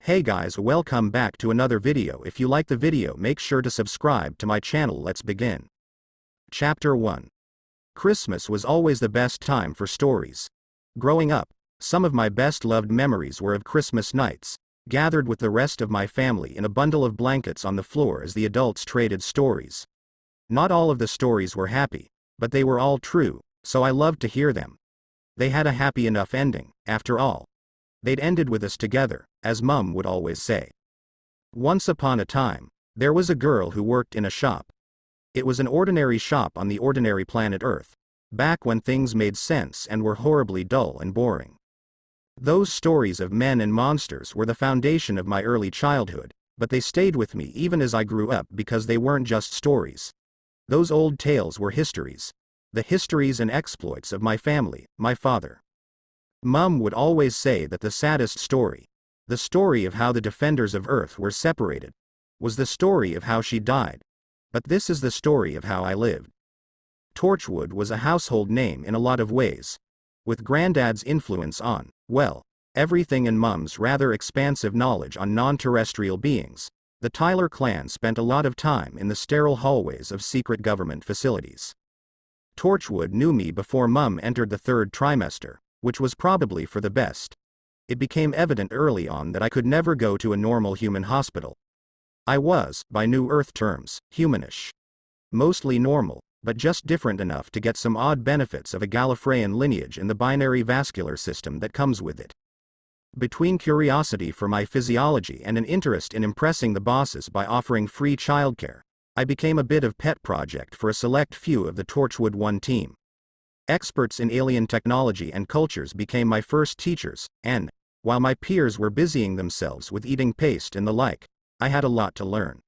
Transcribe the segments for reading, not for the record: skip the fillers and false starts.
Hey guys, welcome back to another video. If you like the video, make sure to subscribe to my channel. Let's begin. Chapter 1. Christmas was always the best time for stories. Growing up, some of my best loved memories were of Christmas nights, gathered with the rest of my family in a bundle of blankets on the floor as the adults traded stories. Not all of the stories were happy, but they were all true, so I loved to hear them. They had a happy enough ending, after all. They'd ended with us together, as Mum would always say. Once upon a time, there was a girl who worked in a shop. It was an ordinary shop on the ordinary planet Earth, back when things made sense and were horribly dull and boring. Those stories of men and monsters were the foundation of my early childhood, but they stayed with me even as I grew up because they weren't just stories. Those old tales were histories. The histories and exploits of my family, my father. Mum would always say that the saddest story, the story of how the defenders of Earth were separated, was the story of how she died. But this is the story of how I lived. Torchwood was a household name in a lot of ways. With Granddad's influence on, well, everything and Mum's rather expansive knowledge on non-terrestrial beings, the Tyler clan spent a lot of time in the sterile hallways of secret government facilities. Torchwood knew me before Mum entered the third trimester, which was probably for the best. It became evident early on that I could never go to a normal human hospital. I was, by New Earth terms, humanish. Mostly normal, but just different enough to get some odd benefits of a Gallifreyan lineage in the binary vascular system that comes with it. Between curiosity for my physiology and an interest in impressing the bosses by offering free childcare, I became a bit of pet project for a select few of the Torchwood 1 team. Experts in alien technology and cultures became my first teachers, and, while my peers were busying themselves with eating paste and the like, I had a lot to learn.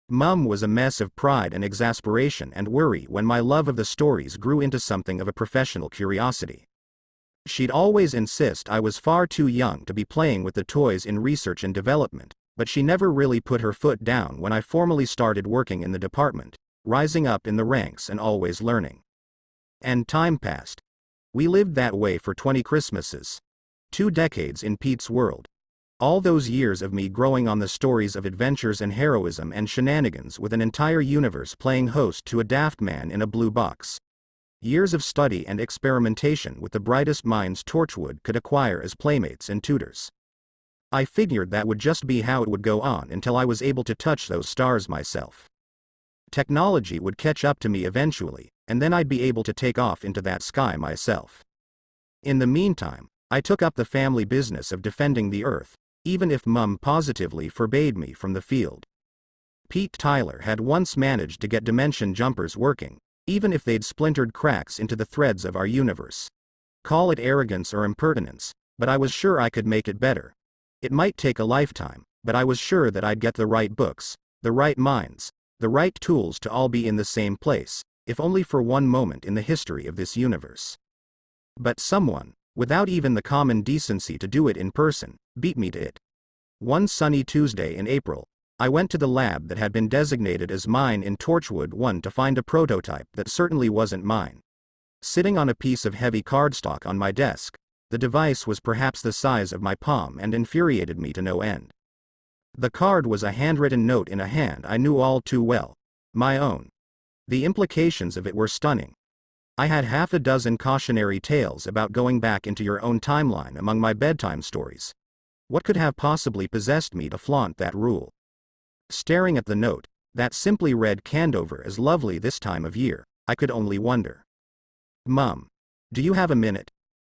Mum was a mess of pride and exasperation and worry when my love of the stories grew into something of a professional curiosity. She'd always insist I was far too young to be playing with the toys in research and development, but she never really put her foot down when I formally started working in the department, rising up in the ranks and always learning. And time passed. We lived that way for 20 Christmases. 2 decades in Pete's world. All those years of me growing on the stories of adventures and heroism and shenanigans with an entire universe playing host to a daft man in a blue box. Years of study and experimentation with the brightest minds Torchwood could acquire as playmates and tutors. I figured that would just be how it would go on until I was able to touch those stars myself. Technology would catch up to me eventually, and then I'd be able to take off into that sky myself. In the meantime, I took up the family business of defending the Earth, even if Mum positively forbade me from the field. Pete Tyler had once managed to get dimension jumpers working, even if they'd splintered cracks into the threads of our universe. Call it arrogance or impertinence, but I was sure I could make it better. It might take a lifetime, but I was sure that I'd get the right books, the right minds, the right tools to all be in the same place, if only for one moment in the history of this universe. But someone, without even the common decency to do it in person, beat me to it. One sunny Tuesday in April, I went to the lab that had been designated as mine in Torchwood 1 to find a prototype that certainly wasn't mine. Sitting on a piece of heavy cardstock on my desk, the device was perhaps the size of my palm and infuriated me to no end. The card was a handwritten note in a hand I knew all too well, my own. The implications of it were stunning. I had half a dozen cautionary tales about going back into your own timeline among my bedtime stories. What could have possibly possessed me to flaunt that rule? Staring at the note, that simply read "Candover is lovely this time of year," I could only wonder. Mum, do you have a minute?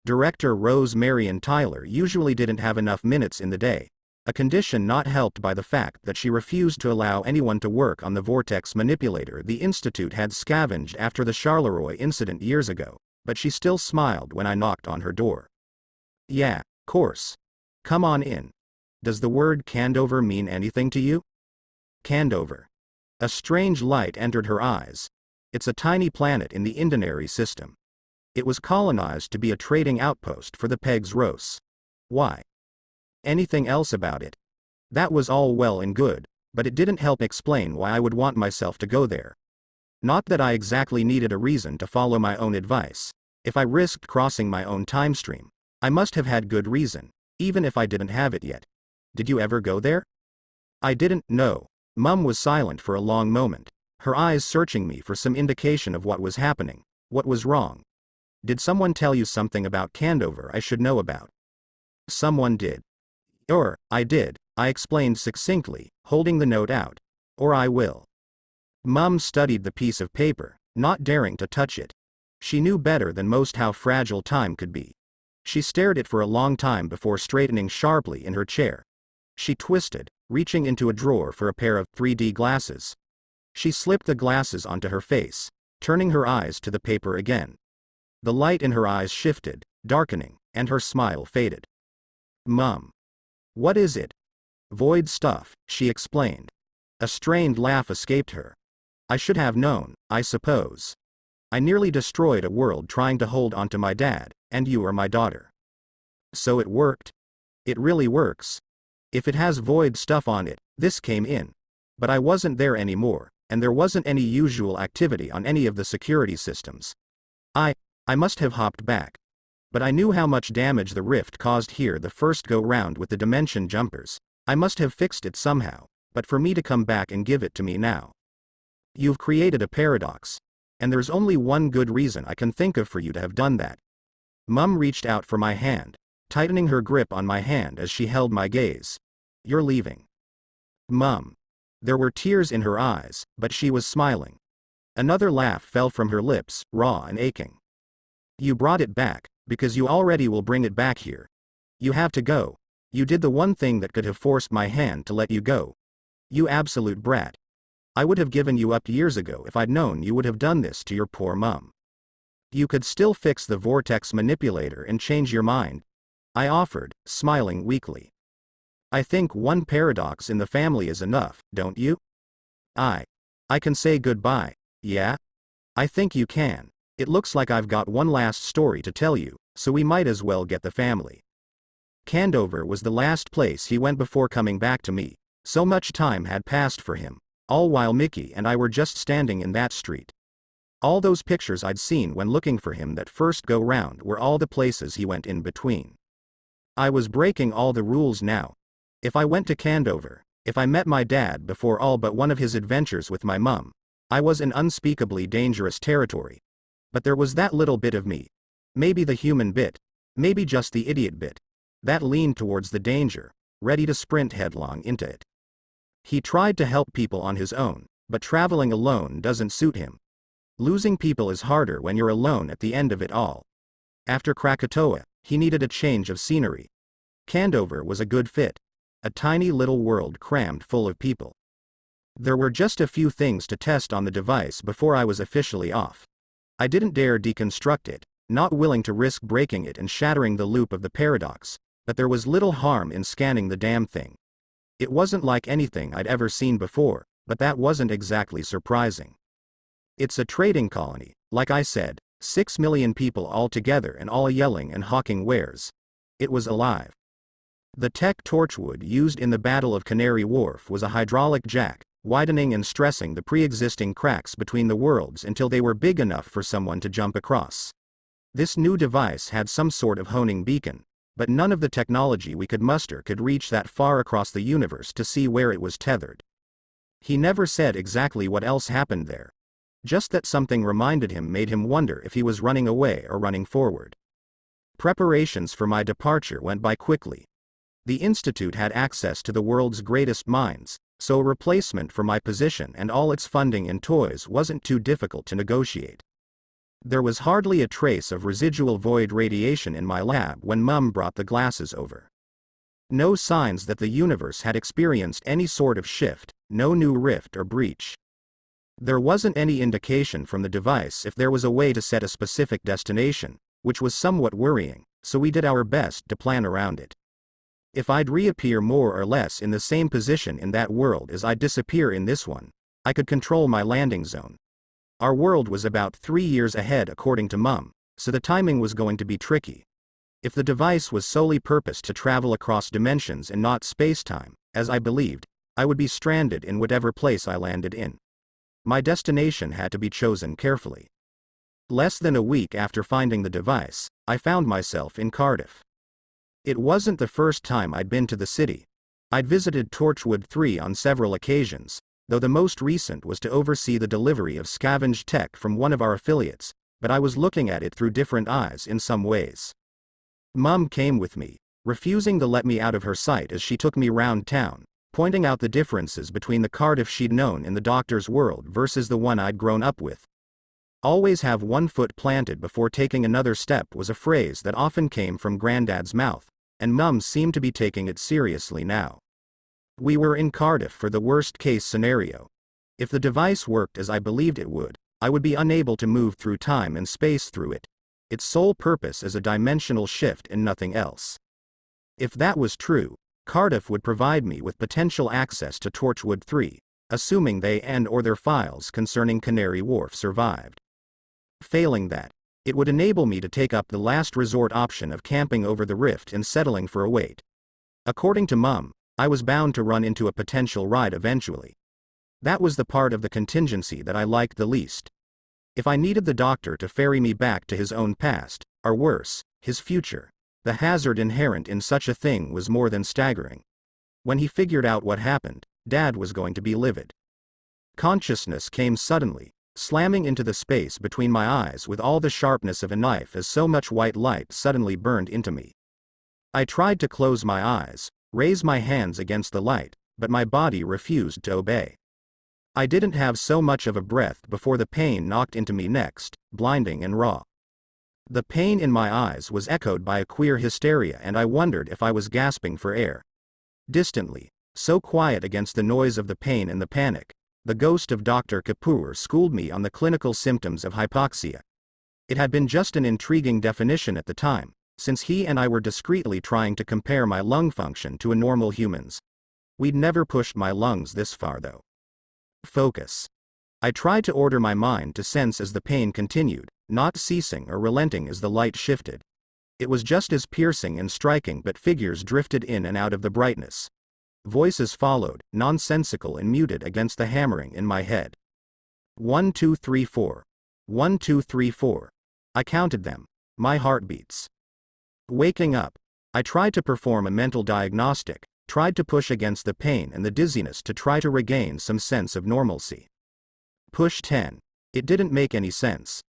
Director Rose Marion Tyler usually didn't have enough minutes in the day, a condition not helped by the fact that she refused to allow anyone to work on the vortex manipulator the Institute had scavenged after the Charleroi incident years ago, but she still smiled when I knocked on her door. Yeah, course. Come on in. Does the word Candover mean anything to you? Candover. A strange light entered her eyes. It's a tiny planet in the Indonary system. It was colonized to be a trading outpost for the Pegs Rose. Why? Anything else about it? That was all well and good, but it didn't help explain why I would want myself to go there. Not that I exactly needed a reason to follow my own advice. If I risked crossing my own time stream, I must have had good reason, even if I didn't have it yet. Did you ever go there? I didn't know. Mum was silent for a long moment, her eyes searching me for some indication of what was happening. What was wrong? Did someone tell you something about Candover I should know about? Someone did. Or, I did, I explained succinctly, holding the note out. Or I will. Mum studied the piece of paper, not daring to touch it. She knew better than most how fragile time could be. She stared at it for a long time before straightening sharply in her chair. She twisted, reaching into a drawer for a pair of 3D glasses. She slipped the glasses onto her face, turning her eyes to the paper again. The light in her eyes shifted, darkening, and her smile faded. Mum. What is it? Void stuff, she explained. A strained laugh escaped her. I should have known, I suppose. I nearly destroyed a world trying to hold onto my dad, and you are my daughter. So it worked? It really works. If it has void stuff on it, this came in. But I wasn't there anymore, and there wasn't any usual activity on any of the security systems. I must have hopped back. But I knew how much damage the rift caused here the first go-round with the dimension jumpers. I must have fixed it somehow, but for me to come back and give it to me now. You've created a paradox. And there's only one good reason I can think of for you to have done that. Mum reached out for my hand, tightening her grip on my hand as she held my gaze. You're leaving. Mum. There were tears in her eyes, but she was smiling. Another laugh fell from her lips, raw and aching. You brought it back, because you already will bring it back here. You have to go. You did the one thing that could have forced my hand to let you go. You absolute brat. I would have given you up years ago if I'd known you would have done this to your poor mum. You could still fix the vortex manipulator and change your mind, I offered, smiling weakly. I think one paradox in the family is enough, don't you? I can say goodbye, yeah? I think you can. It looks like I've got one last story to tell you, so we might as well get the family. Candover was the last place he went before coming back to me. So much time had passed for him. All while Mickey and I were just standing in that street. All those pictures I'd seen when looking for him that first go-round were all the places he went in between. I was breaking all the rules now. If I went to Candover, if I met my dad before all but one of his adventures with my mum, I was in unspeakably dangerous territory. But there was that little bit of me. Maybe the human bit. Maybe just the idiot bit. That leaned towards the danger, ready to sprint headlong into it. He tried to help people on his own, but traveling alone doesn't suit him. Losing people is harder when you're alone at the end of it all. After Krakatoa, he needed a change of scenery. Candover was a good fit. A tiny little world crammed full of people. There were just a few things to test on the device before I was officially off. I didn't dare deconstruct it, not willing to risk breaking it and shattering the loop of the paradox, but there was little harm in scanning the damn thing. It wasn't like anything I'd ever seen before, but that wasn't exactly surprising. It's a trading colony, like I said, 6 million people all together and all yelling and hawking wares. It was alive. The tech torchwood used in the Battle of Canary Wharf was a hydraulic jack, widening and stressing the pre-existing cracks between the worlds until they were big enough for someone to jump across. This new device had some sort of honing beacon, but none of the technology we could muster could reach that far across the universe to see where it was tethered. He never said exactly what else happened there. Just that something reminded him made him wonder if he was running away or running forward. Preparations for my departure went by quickly. The Institute had access to the world's greatest minds, so a replacement for my position and all its funding and toys wasn't too difficult to negotiate. There was hardly a trace of residual void radiation in my lab when Mum brought the glasses over. No signs that the universe had experienced any sort of shift, no new rift or breach. There wasn't any indication from the device if there was a way to set a specific destination, which was somewhat worrying, so we did our best to plan around it. If I'd reappear more or less in the same position in that world as I'd disappear in this one, I could control my landing zone. Our world was about 3 years ahead according to Mum, so the timing was going to be tricky. If the device was solely purposed to travel across dimensions and not space-time, as I believed, I would be stranded in whatever place I landed in. My destination had to be chosen carefully. Less than a week after finding the device, I found myself in Cardiff. It wasn't the first time I'd been to the city. I'd visited Torchwood 3 on several occasions, though the most recent was to oversee the delivery of scavenged tech from one of our affiliates, but I was looking at it through different eyes in some ways. Mum came with me, refusing to let me out of her sight as she took me round town, pointing out the differences between the Cardiff she'd known in the doctor's world versus the one I'd grown up with. Always have one foot planted before taking another step was a phrase that often came from Granddad's mouth, and Mum seemed to be taking it seriously now. We were in Cardiff for the worst-case scenario. If the device worked as I believed it would, I would be unable to move through time and space through it. Its sole purpose is a dimensional shift and nothing else. If that was true, Cardiff would provide me with potential access to Torchwood 3, assuming they and/or their files concerning Canary Wharf survived. Failing that, it would enable me to take up the last resort option of camping over the rift and settling for a wait. According to Mum, I was bound to run into a potential ride eventually. That was the part of the contingency that I liked the least. If I needed the doctor to ferry me back to his own past, or worse, his future, the hazard inherent in such a thing was more than staggering. When he figured out what happened, Dad was going to be livid. Consciousness came suddenly, slamming into the space between my eyes with all the sharpness of a knife as so much white light suddenly burned into me. I tried to close my eyes, raise my hands against the light, but my body refused to obey. I didn't have so much of a breath before the pain knocked into me next, blinding and raw. The pain in my eyes was echoed by a queer hysteria, and I wondered if I was gasping for air. Distantly, so quiet against the noise of the pain and the panic, the ghost of Dr. Kapoor schooled me on the clinical symptoms of hypoxia. It had been just an intriguing definition at the time, since he and I were discreetly trying to compare my lung function to a normal human's. We'd never pushed my lungs this far though. Focus. I tried to order my mind to sense as the pain continued, not ceasing or relenting as the light shifted. It was just as piercing and striking, but figures drifted in and out of the brightness. Voices followed, nonsensical and muted against the hammering in my head. 1 2 3 4. 1 2 3 4. I counted them. My heartbeats. Waking up, I tried to perform a mental diagnostic, tried to push against the pain and the dizziness to try to regain some sense of normalcy. Push 10. It didn't make any sense.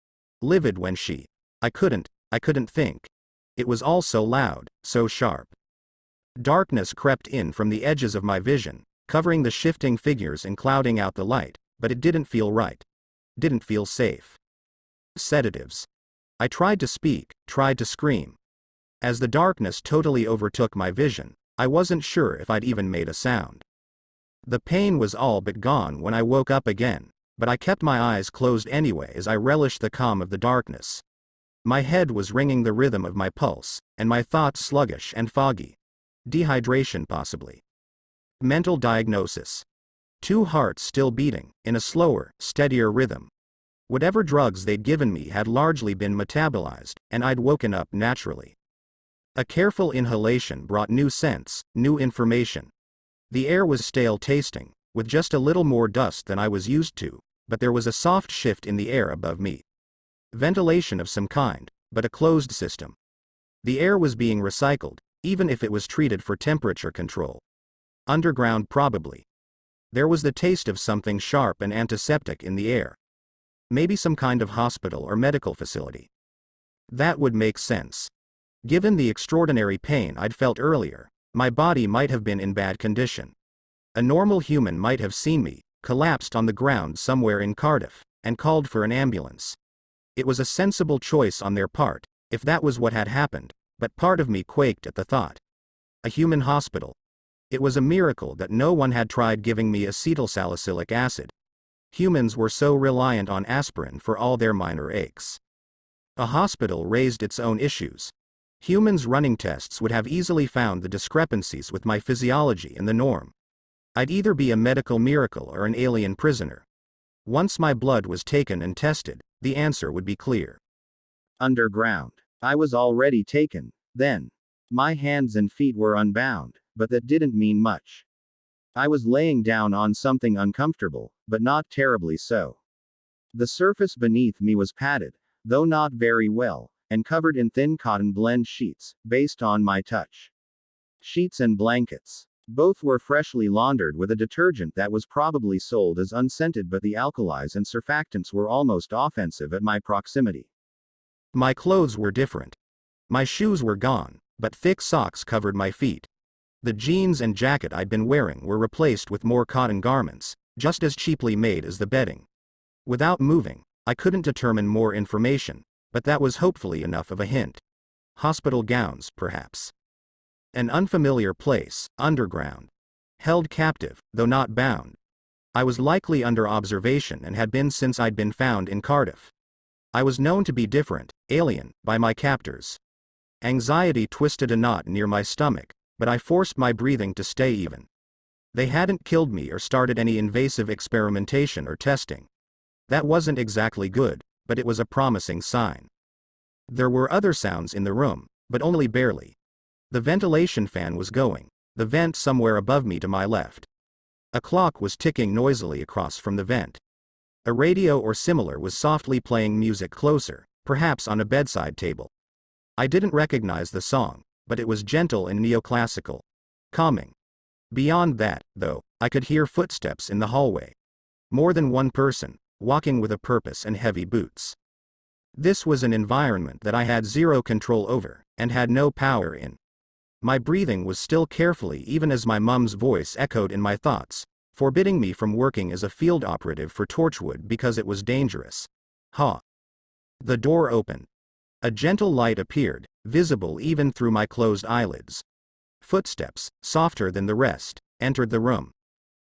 Livid when I couldn't think. It was all so loud, so sharp. Darkness crept in from the edges of my vision, covering the shifting figures and clouding out the light, but it didn't feel right. Didn't feel safe. Sedatives. I tried to speak, tried to scream. As the darkness totally overtook my vision, I wasn't sure if I'd even made a sound. The pain was all but gone when I woke up again, but I kept my eyes closed anyway as I relished the calm of the darkness. My head was ringing the rhythm of my pulse, and my thoughts sluggish and foggy. Dehydration possibly. Mental diagnosis. 2 hearts still beating, in a slower, steadier rhythm. Whatever drugs they'd given me had largely been metabolized, and I'd woken up naturally. A careful inhalation brought new scents, new information. The air was stale tasting, with just a little more dust than I was used to, but there was a soft shift in the air above me. Ventilation of some kind, but a closed system. The air was being recycled, even if it was treated for temperature control. Underground probably. There was the taste of something sharp and antiseptic in the air. Maybe some kind of hospital or medical facility. That would make sense. Given the extraordinary pain I'd felt earlier, my body might have been in bad condition. A normal human might have seen me, collapsed on the ground somewhere in Cardiff, and called for an ambulance. It was a sensible choice on their part, if that was what had happened, but part of me quaked at the thought. A human hospital. It was a miracle that no one had tried giving me acetylsalicylic acid. Humans were so reliant on aspirin for all their minor aches. A hospital raised its own issues. Humans running tests would have easily found the discrepancies with my physiology and the norm. I'd either be a medical miracle or an alien prisoner. Once my blood was taken and tested, the answer would be clear. Underground. I was already taken, then. My hands and feet were unbound, but that didn't mean much. I was laying down on something uncomfortable, but not terribly so. The surface beneath me was padded, though not very well, and covered in thin cotton blend sheets, based on my touch. Sheets and blankets. Both were freshly laundered with a detergent that was probably sold as unscented, but the alkalis and surfactants were almost offensive at my proximity. My clothes were different. My shoes were gone, but thick socks covered my feet. The jeans and jacket I'd been wearing were replaced with more cotton garments, just as cheaply made as the bedding. Without moving, I couldn't determine more information, but that was hopefully enough of a hint. Hospital gowns, perhaps. An unfamiliar place, underground. Held captive, though not bound. I was likely under observation and had been since I'd been found in Cardiff. I was known to be different, alien, by my captors. Anxiety twisted a knot near my stomach, but I forced my breathing to stay even. They hadn't killed me or started any invasive experimentation or testing. That wasn't exactly good, but it was a promising sign. There were other sounds in the room, but only barely. The ventilation fan was going, the vent somewhere above me to my left. A clock was ticking noisily across from the vent. A radio or similar was softly playing music closer, perhaps on a bedside table. I didn't recognize the song, but it was gentle and neoclassical. Calming. Beyond that, though, I could hear footsteps in the hallway. More than one person, walking with a purpose and heavy boots. This was an environment that I had zero control over, and had no power in. My breathing was still carefully even as my mum's voice echoed in my thoughts, forbidding me from working as a field operative for Torchwood because it was dangerous. Ha! The door opened. A gentle light appeared, visible even through my closed eyelids. Footsteps, softer than the rest, entered the room.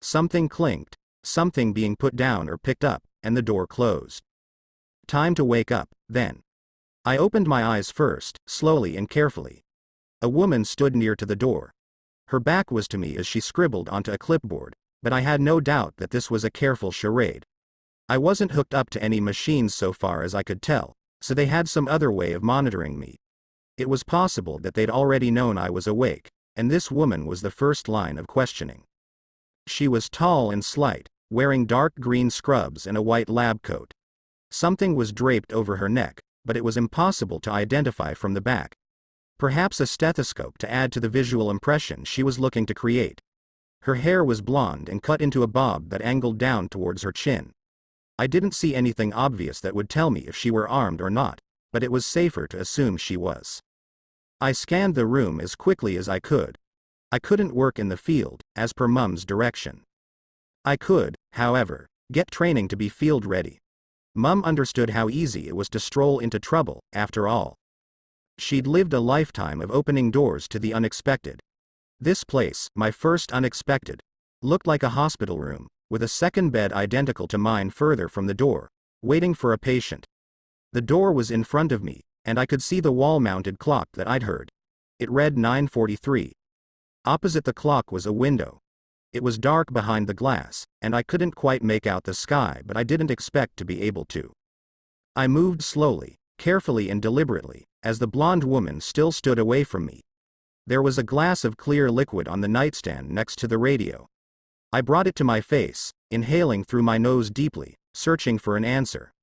Something clinked, something being put down or picked up, and the door closed. Time to wake up, then. I opened my eyes first, slowly and carefully. A woman stood near to the door. Her back was to me as she scribbled onto a clipboard, but I had no doubt that this was a careful charade. I wasn't hooked up to any machines so far as I could tell, so they had some other way of monitoring me. It was possible that they'd already known I was awake, and this woman was the first line of questioning. She was tall and slight, wearing dark green scrubs and a white lab coat. Something was draped over her neck, but it was impossible to identify from the back. Perhaps a stethoscope to add to the visual impression she was looking to create. Her hair was blonde and cut into a bob that angled down towards her chin. I didn't see anything obvious that would tell me if she were armed or not, but it was safer to assume she was. I scanned the room as quickly as I could. I couldn't work in the field, as per Mum's direction. I could, however, get training to be field ready. Mum understood how easy it was to stroll into trouble, after all. She'd lived a lifetime of opening doors to the unexpected. This place, my first unexpected, looked like a hospital room, with a second bed identical to mine further from the door, waiting for a patient. The door was in front of me, and I could see the wall-mounted clock that I'd heard. It read 9:43. Opposite the clock was a window. It was dark behind the glass, and I couldn't quite make out the sky, but I didn't expect to be able to. I moved slowly, carefully and deliberately, as the blonde woman still stood away from me. There was a glass of clear liquid on the nightstand next to the radio. I brought it to my face, inhaling through my nose deeply, searching for an answer.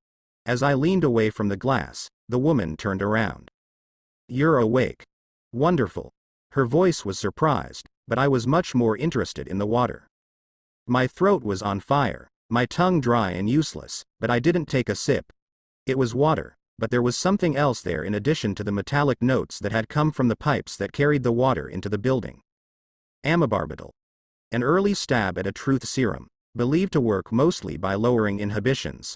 As I leaned away from the glass, the woman turned around. "You're awake. Wonderful." Her voice was surprised, but I was much more interested in the water. My throat was on fire, my tongue dry and useless, but I didn't take a sip. It was water, but there was something else there in addition to the metallic notes that had come from the pipes that carried the water into the building. Amobarbital. An early stab at a truth serum, believed to work mostly by lowering inhibitions.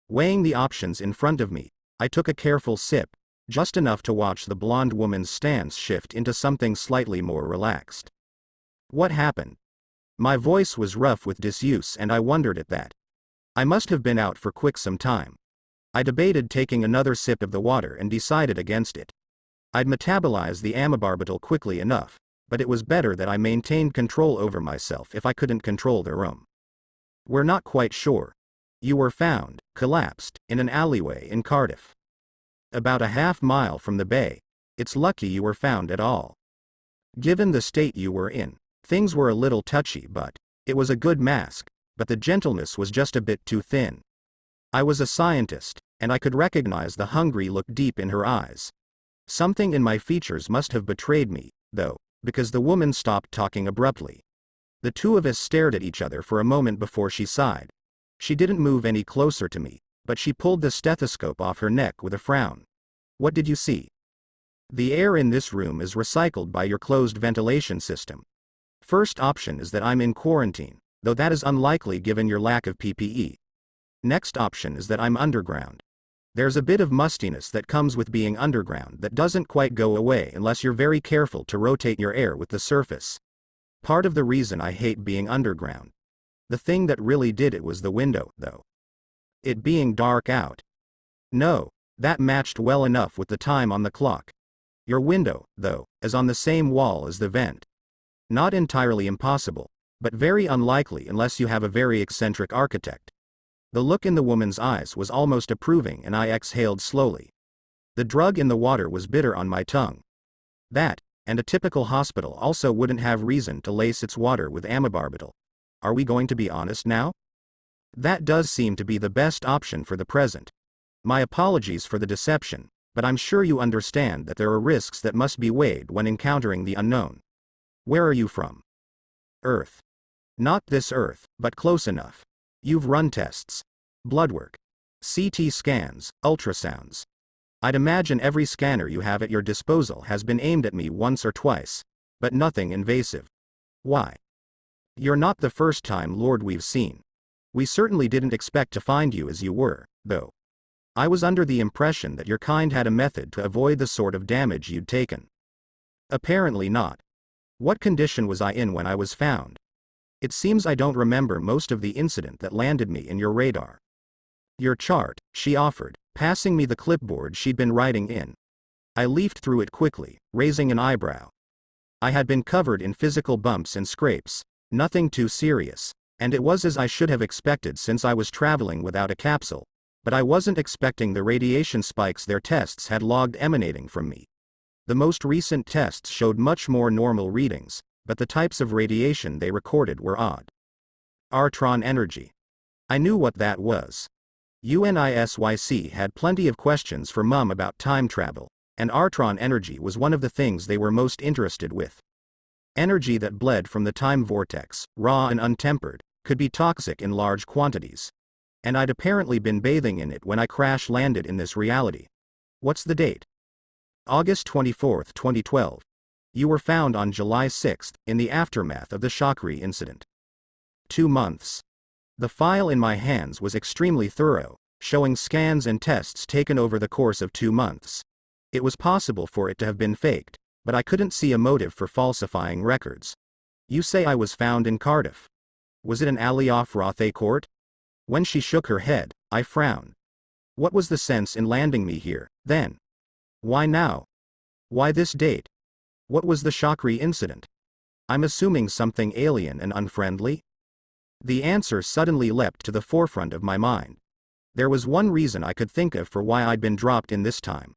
Weighing the options in front of me, I took a careful sip, just enough to watch the blonde woman's stance shift into something slightly more relaxed. What happened? My voice was rough with disuse and I wondered at that. I must have been out for some time. I debated taking another sip of the water and decided against it. I'd metabolize the amobarbital quickly enough, but it was better that I maintained control over myself if I couldn't control the room. We're not quite sure. You were found, collapsed, in an alleyway in Cardiff. About a half-mile from the bay. It's lucky you were found at all. Given the state you were in, things were a little touchy, but it was a good mask, but the gentleness was just a bit too thin. I was a scientist, and I could recognize the hungry look deep in her eyes. Something in my features must have betrayed me, though, because the woman stopped talking abruptly. The two of us stared at each other for a moment before she sighed. She didn't move any closer to me, but she pulled the stethoscope off her neck with a frown. What did you see? The air in this room is recycled by your closed ventilation system. First option is that I'm in quarantine, though that is unlikely given your lack of PPE. Next option is that I'm underground. There's a bit of mustiness that comes with being underground that doesn't quite go away unless you're very careful to rotate your air with the surface. Part of the reason I hate being underground. The thing that really did it was the window, though. It being dark out. No, that matched well enough with the time on the clock. Your window, though, is on the same wall as the vent. Not entirely impossible, but very unlikely unless you have a very eccentric architect. The look in the woman's eyes was almost approving and I exhaled slowly. The drug in the water was bitter on my tongue. That, and a typical hospital also wouldn't have reason to lace its water with amobarbital. Are we going to be honest now? That does seem to be the best option for the present. My apologies for the deception, but I'm sure you understand that there are risks that must be weighed when encountering the unknown. Where are you from? Earth. Not this Earth, but close enough. You've run tests. Bloodwork. CT scans, ultrasounds. I'd imagine every scanner you have at your disposal has been aimed at me once or twice, but nothing invasive. Why? You're not the first time Lord we've seen. We certainly didn't expect to find you as you were, though. I was under the impression that your kind had a method to avoid the sort of damage you'd taken. Apparently not. What condition was I in when I was found? It seems I don't remember most of the incident that landed me in your radar. Your chart, she offered, passing me the clipboard she'd been writing in. I leafed through it quickly, raising an eyebrow. I had been covered in physical bumps and scrapes, nothing too serious, and it was as I should have expected since I was traveling without a capsule, but I wasn't expecting the radiation spikes their tests had logged emanating from me. The most recent tests showed much more normal readings, but the types of radiation they recorded were odd. Artron energy. I knew what that was. UNISYC had plenty of questions for Mum about time travel, and Artron energy was one of the things they were most interested with. Energy that bled from the time vortex, raw and untempered, could be toxic in large quantities. And I'd apparently been bathing in it when I crash-landed in this reality. What's the date? August 24, 2012. You were found on July 6, in the aftermath of the Shakri incident. 2 months. The file in my hands was extremely thorough, showing scans and tests taken over the course of 2 months. It was possible for it to have been faked, but I couldn't see a motive for falsifying records. You say I was found in Cardiff. Was it an alley off Rothay Court? When she shook her head, I frowned. What was the sense in landing me here, then? Why now? Why this date? What was the Shakri incident? I'm assuming something alien and unfriendly? The answer suddenly leapt to the forefront of my mind. There was one reason I could think of for why I'd been dropped in this time.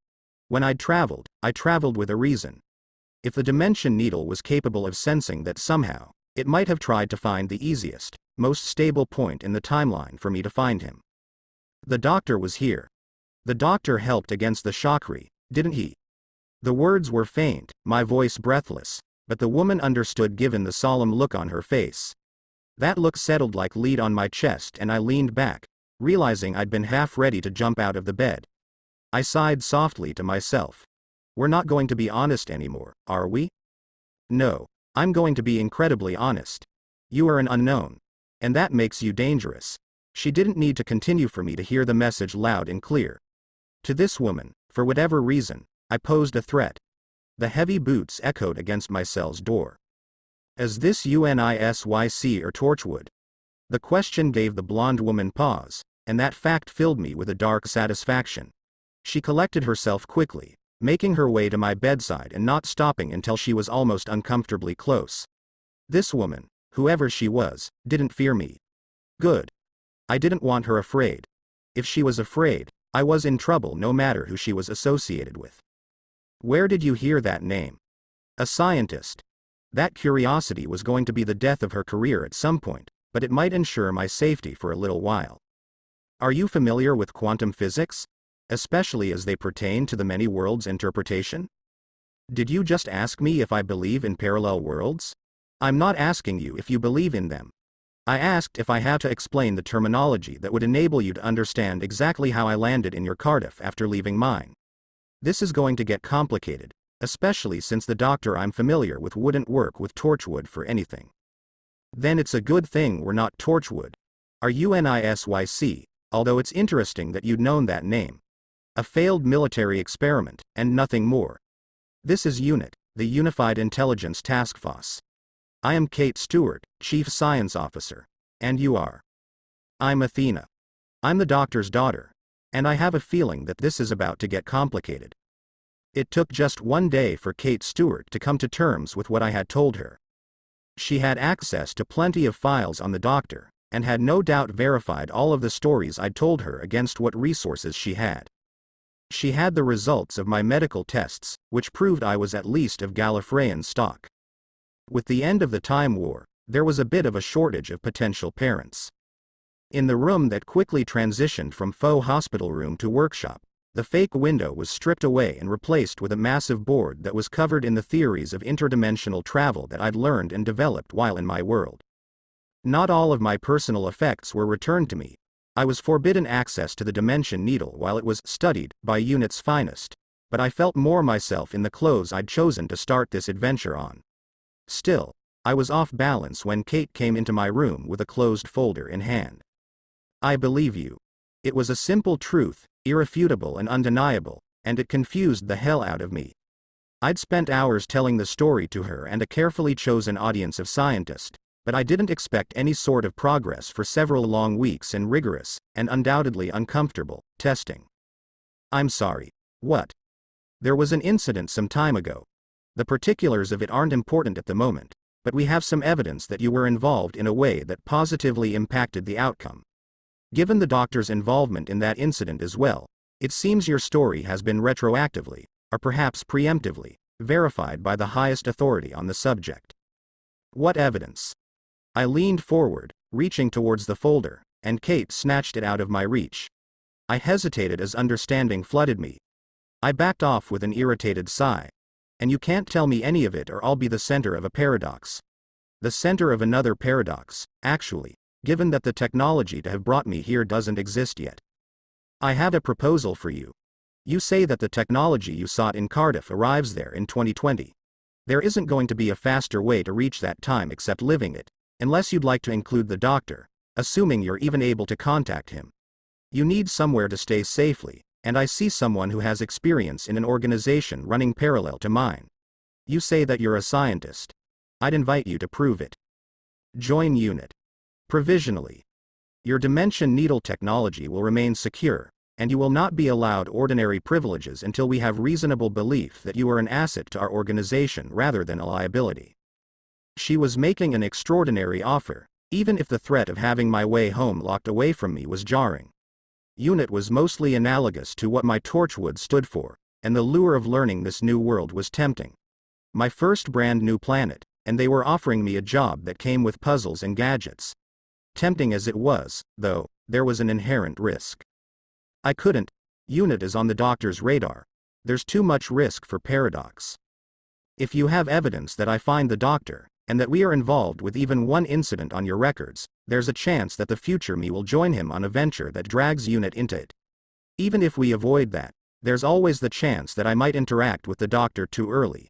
When I traveled with a reason. If the dimension needle was capable of sensing that somehow, it might have tried to find the easiest, most stable point in the timeline for me to find him. The doctor was here. The doctor helped against the Shakri, didn't he? The words were faint, my voice breathless, but the woman understood given the solemn look on her face. That look settled like lead on my chest and I leaned back, realizing I'd been half ready to jump out of the bed. I sighed softly to myself. We're not going to be honest anymore, are we? No, I'm going to be incredibly honest. You are an unknown. And that makes you dangerous. She didn't need to continue for me to hear the message loud and clear. To this woman, for whatever reason, I posed a threat. The heavy boots echoed against my cell's door. Is this UNISYC or Torchwood? The question gave the blonde woman pause, and that fact filled me with a dark satisfaction. She collected herself quickly, making her way to my bedside and not stopping until she was almost uncomfortably close. This woman, whoever she was, didn't fear me. Good. I didn't want her afraid. If she was afraid, I was in trouble no matter who she was associated with. Where did you hear that name? A scientist. That curiosity was going to be the death of her career at some point, but it might ensure my safety for a little while. Are you familiar with quantum physics? Especially as they pertain to the many worlds interpretation? Did you just ask me if I believe in parallel worlds? I'm not asking you if you believe in them. I asked if I had to explain the terminology that would enable you to understand exactly how I landed in your Cardiff after leaving mine. This is going to get complicated, especially since the doctor I'm familiar with wouldn't work with torchwood for anything. Then it's a good thing we're not Torchwood. Are you NISYC, although it's interesting that you'd known that name. A failed military experiment, and nothing more. This is UNIT, the Unified Intelligence Task Force. I am Kate Stewart, Chief Science Officer. And you are? I'm Athena. I'm the doctor's daughter. And I have a feeling that this is about to get complicated. It took just one day for Kate Stewart to come to terms with what I had told her. She had access to plenty of files on the doctor, and had no doubt verified all of the stories I'd told her against what resources she had. She had the results of my medical tests, which proved I was at least of Gallifreyan stock. With the end of the Time War, there was a bit of a shortage of potential parents. In the room that quickly transitioned from faux hospital room to workshop, the fake window was stripped away and replaced with a massive board that was covered in the theories of interdimensional travel that I'd learned and developed while in my world. Not all of my personal effects were returned to me. I was forbidden access to the Dimension Needle while it was studied by UNIT's finest, but I felt more myself in the clothes I'd chosen to start this adventure on. Still, I was off balance when Kate came into my room with a closed folder in hand. I believe you. It was a simple truth, irrefutable and undeniable, and it confused the hell out of me. I'd spent hours telling the story to her and a carefully chosen audience of scientists, but I didn't expect any sort of progress for several long weeks and rigorous, and undoubtedly uncomfortable, testing. I'm sorry. What? There was an incident some time ago. The particulars of it aren't important at the moment, but we have some evidence that you were involved in a way that positively impacted the outcome. Given the doctor's involvement in that incident as well, it seems your story has been retroactively, or perhaps preemptively, verified by the highest authority on the subject. What evidence? I leaned forward, reaching towards the folder, and Kate snatched it out of my reach. I hesitated as understanding flooded me. I backed off with an irritated sigh. And you can't tell me any of it or I'll be the center of a paradox. The center of another paradox, actually, given that the technology to have brought me here doesn't exist yet. I have a proposal for you. You say that the technology you sought in Cardiff arrives there in 2020. There isn't going to be a faster way to reach that time except living it, unless you'd like to include the doctor, assuming you're even able to contact him. You need somewhere to stay safely, and I see someone who has experience in an organization running parallel to mine. You say that you're a scientist. I'd invite you to prove it. Join UNIT. Provisionally. Your Dimension Needle technology will remain secure, and you will not be allowed ordinary privileges until we have reasonable belief that you are an asset to our organization rather than a liability. She was making an extraordinary offer, even if the threat of having my way home locked away from me was jarring. UNIT was mostly analogous to what my Torchwood stood for, and the lure of learning this new world was tempting. My first brand new planet, and they were offering me a job that came with puzzles and gadgets. Tempting as it was, though, there was an inherent risk. I couldn't. UNIT is on the doctor's radar. There's too much risk for paradox. If you have evidence that I find the doctor, and that we are involved with even one incident on your records, there's a chance that the future me will join him on a venture that drags UNIT into it. Even if we avoid that, there's always the chance that I might interact with the doctor too early.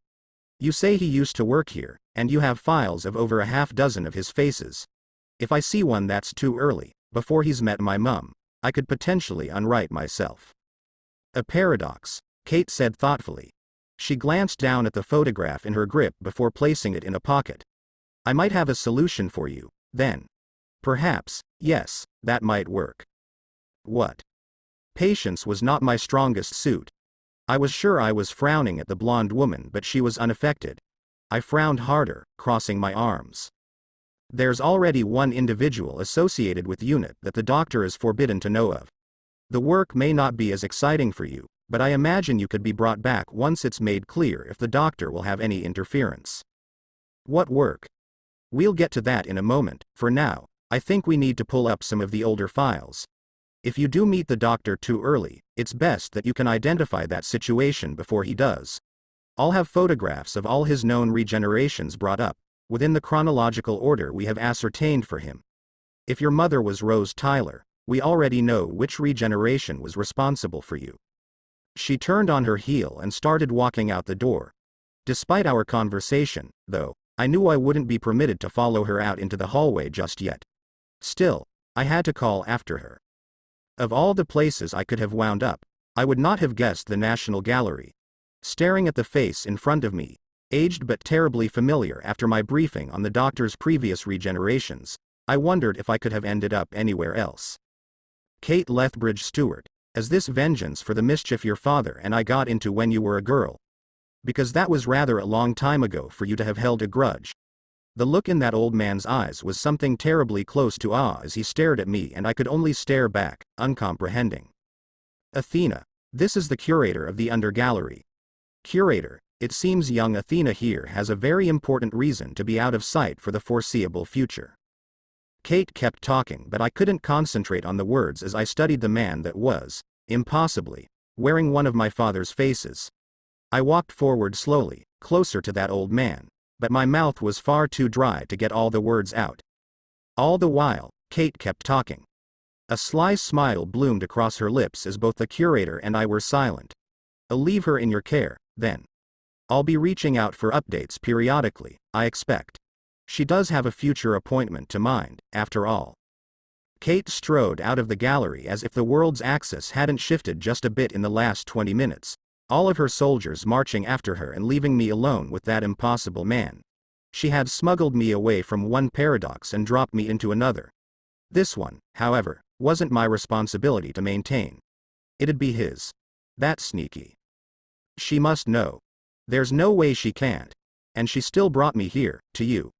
You say he used to work here, and you have files of over a half dozen of his faces. If I see one that's too early, before he's met my mum, I could potentially unwrite myself. A paradox, Kate said thoughtfully. She glanced down at the photograph in her grip before placing it in a pocket. I might have a solution for you, then. Perhaps, yes, that might work. What? Patience was not my strongest suit. I was sure I was frowning at the blonde woman, but she was unaffected. I frowned harder, crossing my arms. There's already one individual associated with UNIT that the doctor is forbidden to know of. The work may not be as exciting for you, but I imagine you could be brought back once it's made clear if the doctor will have any interference. What work? We'll get to that in a moment. For now, I think we need to pull up some of the older files. If you do meet the doctor too early, it's best that you can identify that situation before he does. I'll have photographs of all his known regenerations brought up, within the chronological order we have ascertained for him. If your mother was Rose Tyler, we already know which regeneration was responsible for you. She turned on her heel and started walking out the door. Despite our conversation, though, I knew I wouldn't be permitted to follow her out into the hallway just yet. Still, I had to call after her. Of all the places I could have wound up, I would not have guessed the National Gallery. Staring at the face in front of me, aged but terribly familiar after my briefing on the doctor's previous regenerations, I wondered if I could have ended up anywhere else. Kate Lethbridge Stewart, is this vengeance for the mischief your father and I got into when you were a girl? Because that was rather a long time ago for you to have held a grudge. The look in that old man's eyes was something terribly close to awe as he stared at me, and I could only stare back, uncomprehending. Athena, this is the curator of the Undergallery. Curator, it seems young Athena here has a very important reason to be out of sight for the foreseeable future. Kate kept talking, but I couldn't concentrate on the words as I studied the man that was, impossibly, wearing one of my father's faces. I walked forward slowly, closer to that old man, but my mouth was far too dry to get all the words out. All the while, Kate kept talking. A sly smile bloomed across her lips as both the curator and I were silent. I'll leave her in your care, then. I'll be reaching out for updates periodically, I expect. She does have a future appointment to mind, after all. Kate strode out of the gallery as if the world's axis hadn't shifted just a bit in the last 20 minutes, all of her soldiers marching after her and leaving me alone with that impossible man. She had smuggled me away from one paradox and dropped me into another. This one, however, wasn't my responsibility to maintain. It'd be his. That's sneaky. She must know. There's no way she can't. And she still brought me here, to you.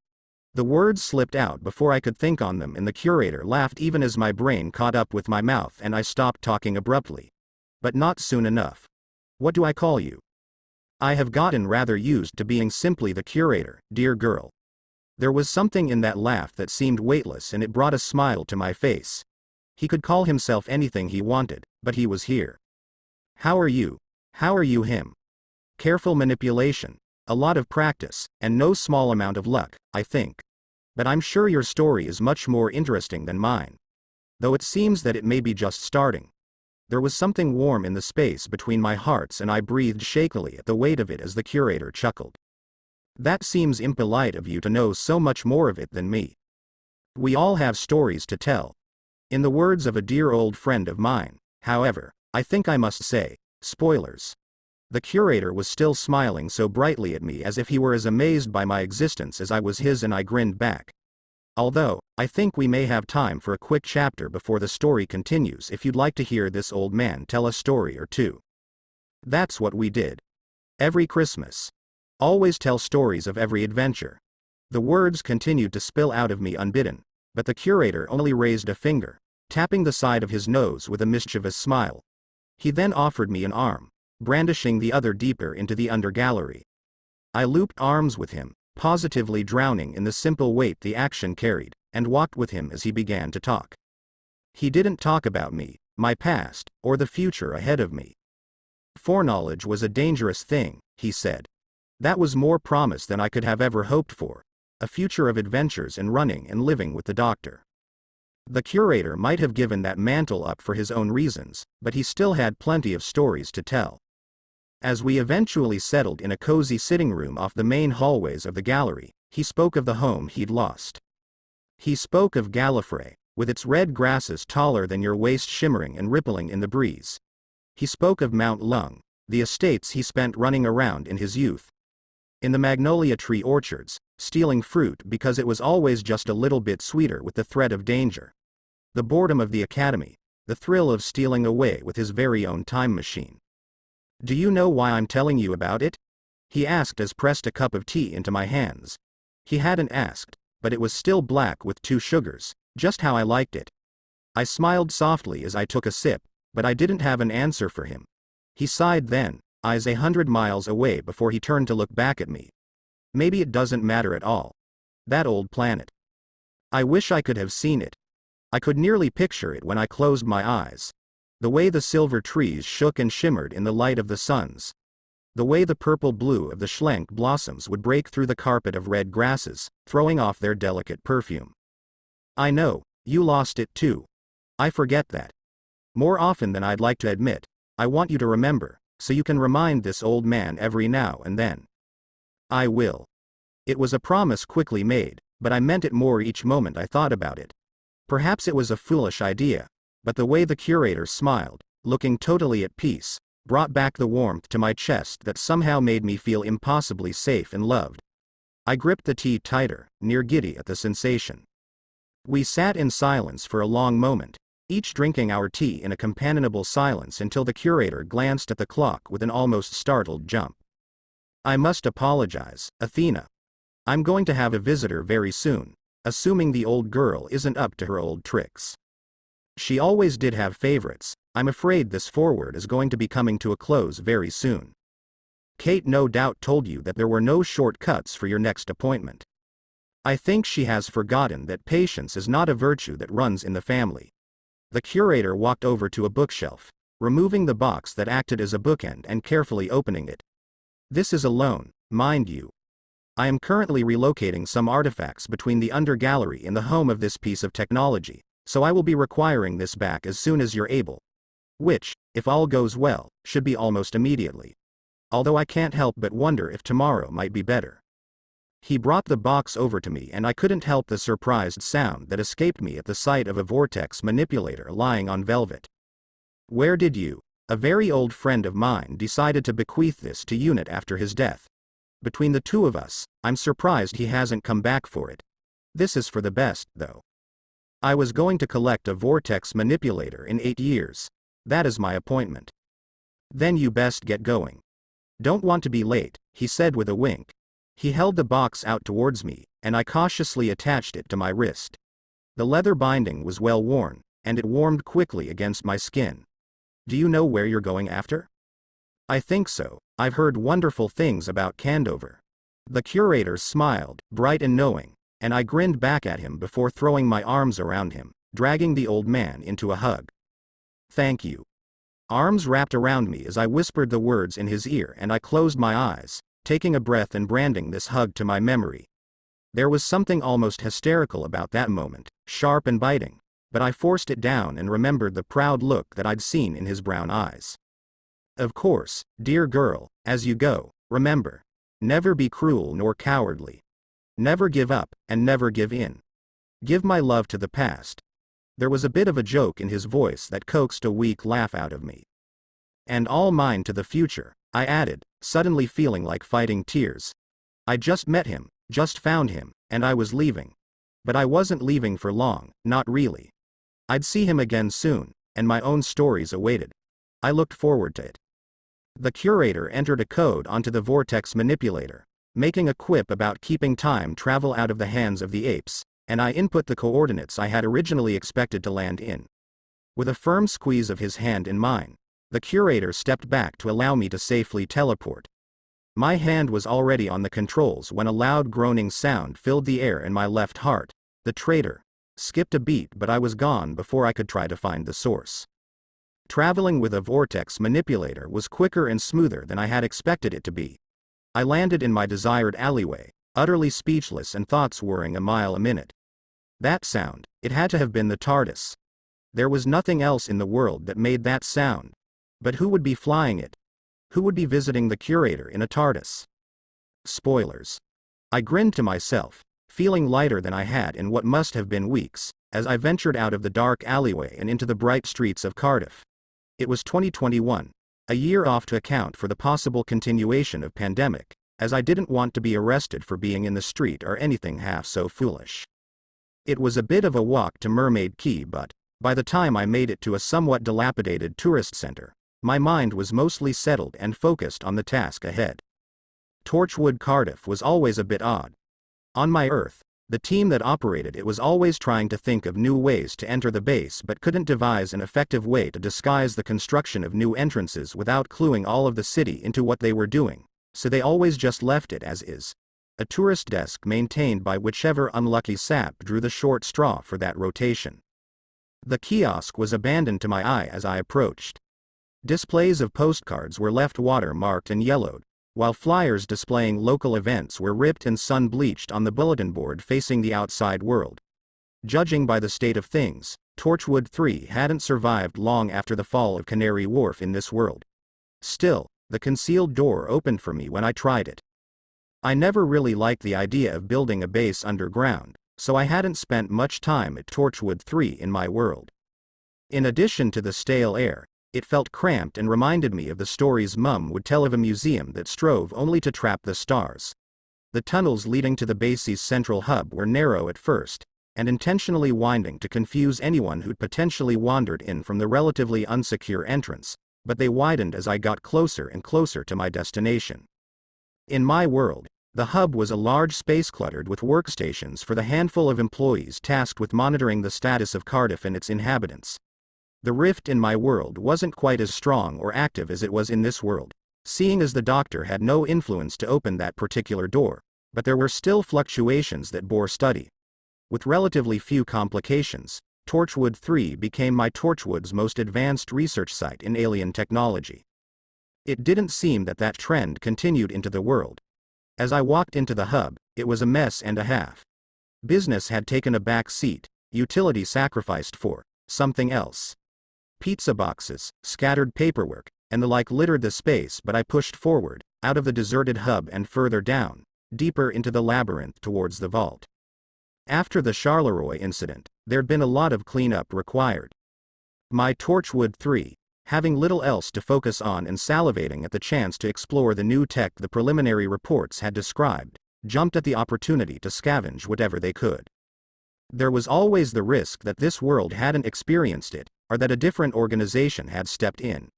The words slipped out before I could think on them, and the curator laughed even as my brain caught up with my mouth and I stopped talking abruptly. But not soon enough. What do I call you? I have gotten rather used to being simply the curator, dear girl. There was something in that laugh that seemed weightless, and it brought a smile to my face. He could call himself anything he wanted, but he was here. How are you? How are you him? Careful manipulation, a lot of practice, and no small amount of luck, I think. But I'm sure your story is much more interesting than mine. Though it seems that it may be just starting. There was something warm in the space between my hearts, and I breathed shakily at the weight of it as the curator chuckled. That seems impolite of you to know so much more of it than me. We all have stories to tell. In the words of a dear old friend of mine, however, I think I must say, spoilers. The curator was still smiling so brightly at me as if he were as amazed by my existence as I was his, and I grinned back. Although, I think we may have time for a quick chapter before the story continues if you'd like to hear this old man tell a story or two. That's what we did. Every Christmas. Always tell stories of every adventure. The words continued to spill out of me unbidden, but the curator only raised a finger, tapping the side of his nose with a mischievous smile. He then offered me an arm, brandishing the other deeper into the undergallery. I looped arms with him, positively drowning in the simple weight the action carried, and walked with him as he began to talk. He didn't talk about me, my past, or the future ahead of me. Foreknowledge was a dangerous thing, he said. That was more promise than I could have ever hoped for, a future of adventures and running and living with the doctor. The curator might have given that mantle up for his own reasons, but he still had plenty of stories to tell. As we eventually settled in a cozy sitting room off the main hallways of the gallery, he spoke of the home he'd lost. He spoke of Gallifrey, with its red grasses taller than your waist shimmering and rippling in the breeze. He spoke of Mount Lung, the estates he spent running around in his youth. In the magnolia tree orchards, stealing fruit because it was always just a little bit sweeter with the threat of danger. The boredom of the academy, the thrill of stealing away with his very own time machine. Do you know why I'm telling you about it? He asked as pressed a cup of tea into my hands. He hadn't asked, but it was still black with 2 sugars, just how I liked it. I smiled softly as I took a sip, but I didn't have an answer for him. He sighed then, eyes 100 miles away before he turned to look back at me. Maybe it doesn't matter at all. That old planet. I wish I could have seen it. I could nearly picture it when I closed my eyes. The way the silver trees shook and shimmered in the light of the suns. The way the purple blue of the schlenk blossoms would break through the carpet of red grasses, throwing off their delicate perfume. I know, you lost it too. I forget that. More often than I'd like to admit. I want you to remember, so you can remind this old man every now and then. I will. It was a promise quickly made, but I meant it more each moment I thought about it. Perhaps it was a foolish idea, but the way the curator smiled, looking totally at peace, brought back the warmth to my chest that somehow made me feel impossibly safe and loved. I gripped the tea tighter, near giddy at the sensation. We sat in silence for a long moment, each drinking our tea in a companionable silence until the curator glanced at the clock with an almost startled jump. I must apologize, Athena. I'm going to have a visitor very soon, assuming the old girl isn't up to her old tricks. She always did have favorites. I'm afraid this forward is going to be coming to a close very soon. Kate no doubt told you that there were no shortcuts for your next appointment. I think she has forgotten that patience is not a virtue that runs in the family. The curator walked over to a bookshelf, removing the box that acted as a bookend and carefully opening it. This is a loan, mind you. I am currently relocating some artifacts between the undergallery and the home of this piece of technology, so I will be requiring this back as soon as you're able. Which, if all goes well, should be almost immediately. Although I can't help but wonder if tomorrow might be better. He brought the box over to me and I couldn't help the surprised sound that escaped me at the sight of a vortex manipulator lying on velvet. Where did you, a very old friend of mine, decided to bequeath this to Unit after his death? Between the two of us, I'm surprised he hasn't come back for it. This is for the best, though. I was going to collect a vortex manipulator in 8 years. That is my appointment. Then you best get going. Don't want to be late, he said with a wink. He held the box out towards me, and I cautiously attached it to my wrist. The leather binding was well worn, and it warmed quickly against my skin. Do you know where you're going after? I think so. I've heard wonderful things about Candover. The curator smiled, bright and knowing, and I grinned back at him before throwing my arms around him, dragging the old man into a hug. Thank you. Arms wrapped around me as I whispered the words in his ear and I closed my eyes, taking a breath and branding this hug to my memory. There was something almost hysterical about that moment, sharp and biting, but I forced it down and remembered the proud look that I'd seen in his brown eyes. Of course, dear girl, as you go, remember. Never be cruel nor cowardly. Never give up, and never give in. Give my love to the past. There was a bit of a joke in his voice that coaxed a weak laugh out of me. And all mine to the future, I added, suddenly feeling like fighting tears. I just met him, just found him, and I was leaving. But I wasn't leaving for long, not really. I'd see him again soon, and my own stories awaited. I looked forward to it. The curator entered a code onto the vortex manipulator, making a quip about keeping time travel out of the hands of the apes, and I input the coordinates I had originally expected to land in. With a firm squeeze of his hand in mine, the curator stepped back to allow me to safely teleport. My hand was already on the controls when a loud groaning sound filled the air in my left heart. The traitor skipped a beat, but I was gone before I could try to find the source. Traveling with a vortex manipulator was quicker and smoother than I had expected it to be. I landed in my desired alleyway, utterly speechless and thoughts whirring a mile a minute. That sound, it had to have been the TARDIS. There was nothing else in the world that made that sound. But who would be flying it? Who would be visiting the curator in a TARDIS? Spoilers. I grinned to myself, feeling lighter than I had in what must have been weeks, as I ventured out of the dark alleyway and into the bright streets of Cardiff. It was 2021, a year off to account for the possible continuation of pandemic, as I didn't want to be arrested for being in the street or anything half so foolish. It was a bit of a walk to Mermaid Quay, but by the time I made it to a somewhat dilapidated tourist center, my mind was mostly settled and focused on the task ahead. Torchwood Cardiff was always a bit odd. On my Earth, the team that operated it was always trying to think of new ways to enter the base but couldn't devise an effective way to disguise the construction of new entrances without cluing all of the city into what they were doing, so they always just left it as is. A tourist desk maintained by whichever unlucky sap drew the short straw for that rotation. The kiosk was abandoned to my eye as I approached. Displays of postcards were left water-marked and yellowed, while flyers displaying local events were ripped and sun-bleached on the bulletin board facing the outside world. Judging by the state of things, Torchwood 3 hadn't survived long after the fall of Canary Wharf in this world. Still, the concealed door opened for me when I tried it. I never really liked the idea of building a base underground, so I hadn't spent much time at Torchwood 3 in my world. In addition to the stale air, it felt cramped and reminded me of the stories Mum would tell of a museum that strove only to trap the stars. The tunnels leading to the base's central hub were narrow at first, and intentionally winding to confuse anyone who'd potentially wandered in from the relatively unsecure entrance, but they widened as I got closer and closer to my destination. In my world, the hub was a large space cluttered with workstations for the handful of employees tasked with monitoring the status of Cardiff and its inhabitants. The rift in my world wasn't quite as strong or active as it was in this world, seeing as the Doctor had no influence to open that particular door, but there were still fluctuations that bore study. With relatively few complications, Torchwood 3 became my Torchwood's most advanced research site in alien technology. It didn't seem that trend continued into the world. As I walked into the hub, it was a mess and a half. Business had taken a back seat, utility sacrificed for something else. Pizza boxes, scattered paperwork, and the like littered the space, but I pushed forward, out of the deserted hub and further down, deeper into the labyrinth towards the vault. After the Charleroi incident, there'd been a lot of cleanup required. My Torchwood 3, having little else to focus on and salivating at the chance to explore the new tech the preliminary reports had described, jumped at the opportunity to scavenge whatever they could. There was always the risk that this world hadn't experienced it, or that a different organization had stepped in.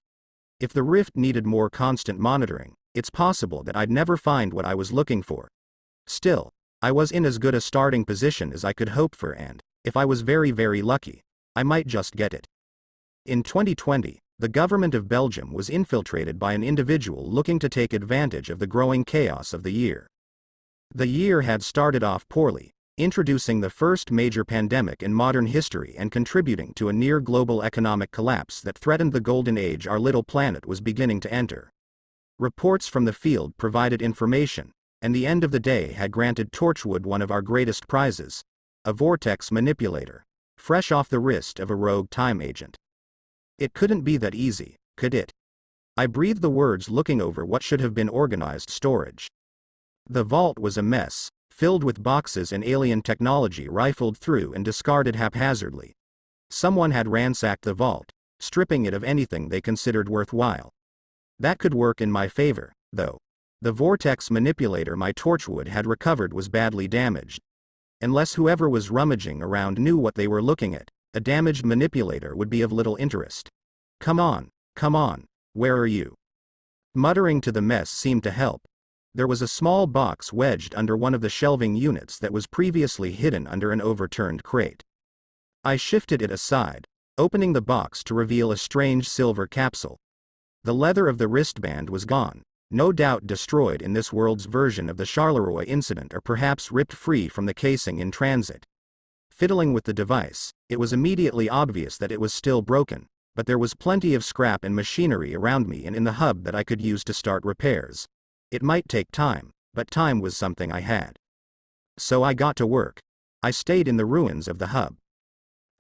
If the rift needed more constant monitoring, it's possible that I'd never find what I was looking for. Still, I was in as good a starting position as I could hope for, and, if I was very, very lucky, I might just get it. In 2020, the government of Belgium was infiltrated by an individual looking to take advantage of the growing chaos of the year. The year had started off poorly, introducing the first major pandemic in modern history and contributing to a near-global economic collapse that threatened the golden age our little planet was beginning to enter. Reports from the field provided information, and the end of the day had granted Torchwood one of our greatest prizes, a vortex manipulator, fresh off the wrist of a rogue time agent. It couldn't be that easy, could it? I breathed the words looking over what should have been organized storage. The vault was a mess, filled with boxes and alien technology rifled through and discarded haphazardly. Someone had ransacked the vault, stripping it of anything they considered worthwhile. That could work in my favor, though. The vortex manipulator my Torchwood had recovered was badly damaged. Unless whoever was rummaging around knew what they were looking at, a damaged manipulator would be of little interest. Come on, where are you? Muttering to the mess seemed to help. There was a small box wedged under one of the shelving units that was previously hidden under an overturned crate. I shifted it aside, opening the box to reveal a strange silver capsule. The leather of the wristband was gone, no doubt destroyed in this world's version of the Charleroi incident or perhaps ripped free from the casing in transit. Fiddling with the device, it was immediately obvious that it was still broken, but there was plenty of scrap and machinery around me and in the hub that I could use to start repairs. It might take time, but time was something I had. So I got to work. I stayed in the ruins of the hub.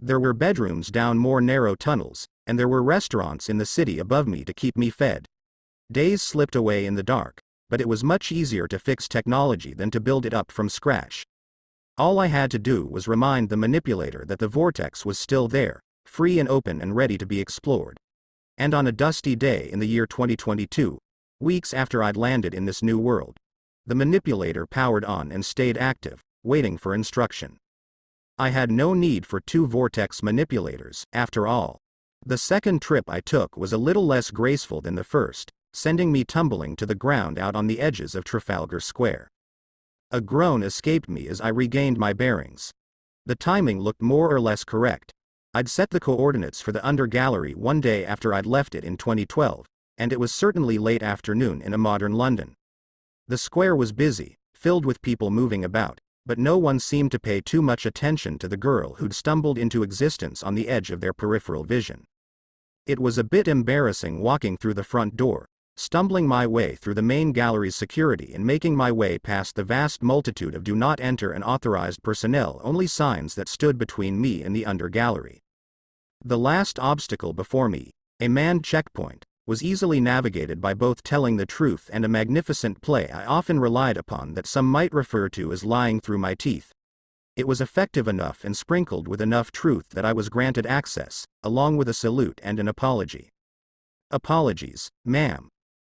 There were bedrooms down more narrow tunnels, and there were restaurants in the city above me to keep me fed. Days slipped away in the dark, but it was much easier to fix technology than to build it up from scratch. All I had to do was remind the manipulator that the vortex was still there, free and open and ready to be explored. And on a dusty day in the year 2022, weeks after I'd landed in this new world, the manipulator powered on and stayed active, waiting for instruction. I had no need for two vortex manipulators, after all. The second trip I took was a little less graceful than the first, sending me tumbling to the ground out on the edges of Trafalgar Square. A groan escaped me as I regained my bearings. The timing looked more or less correct. I'd set the coordinates for the under gallery one day after I'd left it in 2012, and it was certainly late afternoon in a modern London. The square was busy, filled with people moving about, but no one seemed to pay too much attention to the girl who'd stumbled into existence on the edge of their peripheral vision. It was a bit embarrassing walking through the front door, stumbling my way through the main gallery's security and making my way past the vast multitude of do not enter and authorized personnel only signs that stood between me and the under-gallery. The last obstacle before me, a manned checkpoint, was easily navigated by both telling the truth and a magnificent play I often relied upon that some might refer to as lying through my teeth. It was effective enough and sprinkled with enough truth that I was granted access, along with a salute and an apology. Apologies, ma'am.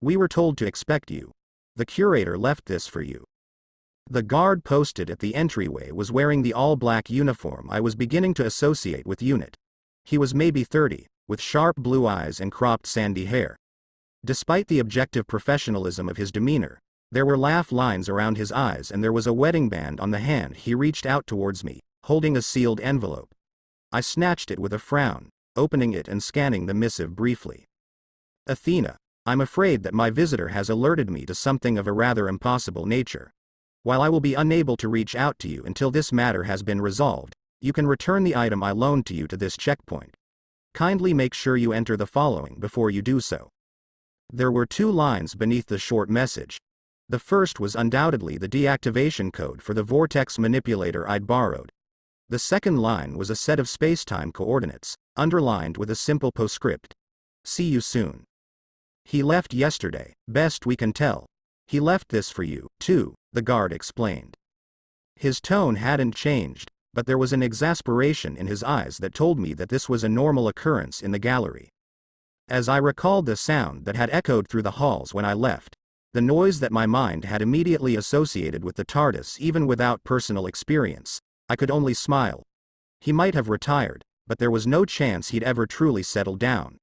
We were told to expect you. The curator left this for you. The guard posted at the entryway was wearing the all-black uniform I was beginning to associate with UNIT. He was maybe 30, with sharp blue eyes and cropped sandy hair. Despite the objective professionalism of his demeanor, there were laugh lines around his eyes and there was a wedding band on the hand. He reached out towards me, holding a sealed envelope. I snatched it with a frown, opening it and scanning the missive briefly. Athena, I'm afraid that my visitor has alerted me to something of a rather impossible nature. While I will be unable to reach out to you until this matter has been resolved, you can return the item I loaned to you to this checkpoint. Kindly make sure you enter the following before you do so. There were 2 lines beneath the short message. The first was undoubtedly the deactivation code for the vortex manipulator I'd borrowed. The second line was a set of spacetime coordinates, underlined with a simple postscript. See you soon. He left yesterday, best we can tell. He left this for you, too, the guard explained. His tone hadn't changed, but there was an exasperation in his eyes that told me that this was a normal occurrence in the gallery. As I recalled the sound that had echoed through the halls when I left, the noise that my mind had immediately associated with the TARDIS even without personal experience, I could only smile. He might have retired, but there was no chance he'd ever truly settled down.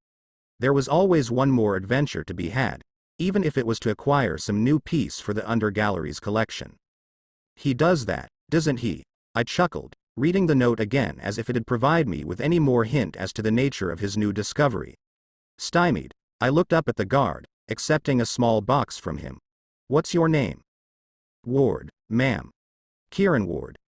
There was always one more adventure to be had, even if it was to acquire some new piece for the under-gallery's collection. He does that, doesn't he? I chuckled, reading the note again as if it'd provide me with any more hint as to the nature of his new discovery. Stymied, I looked up at the guard, accepting a small box from him. What's your name? Ward, ma'am. Kieran Ward.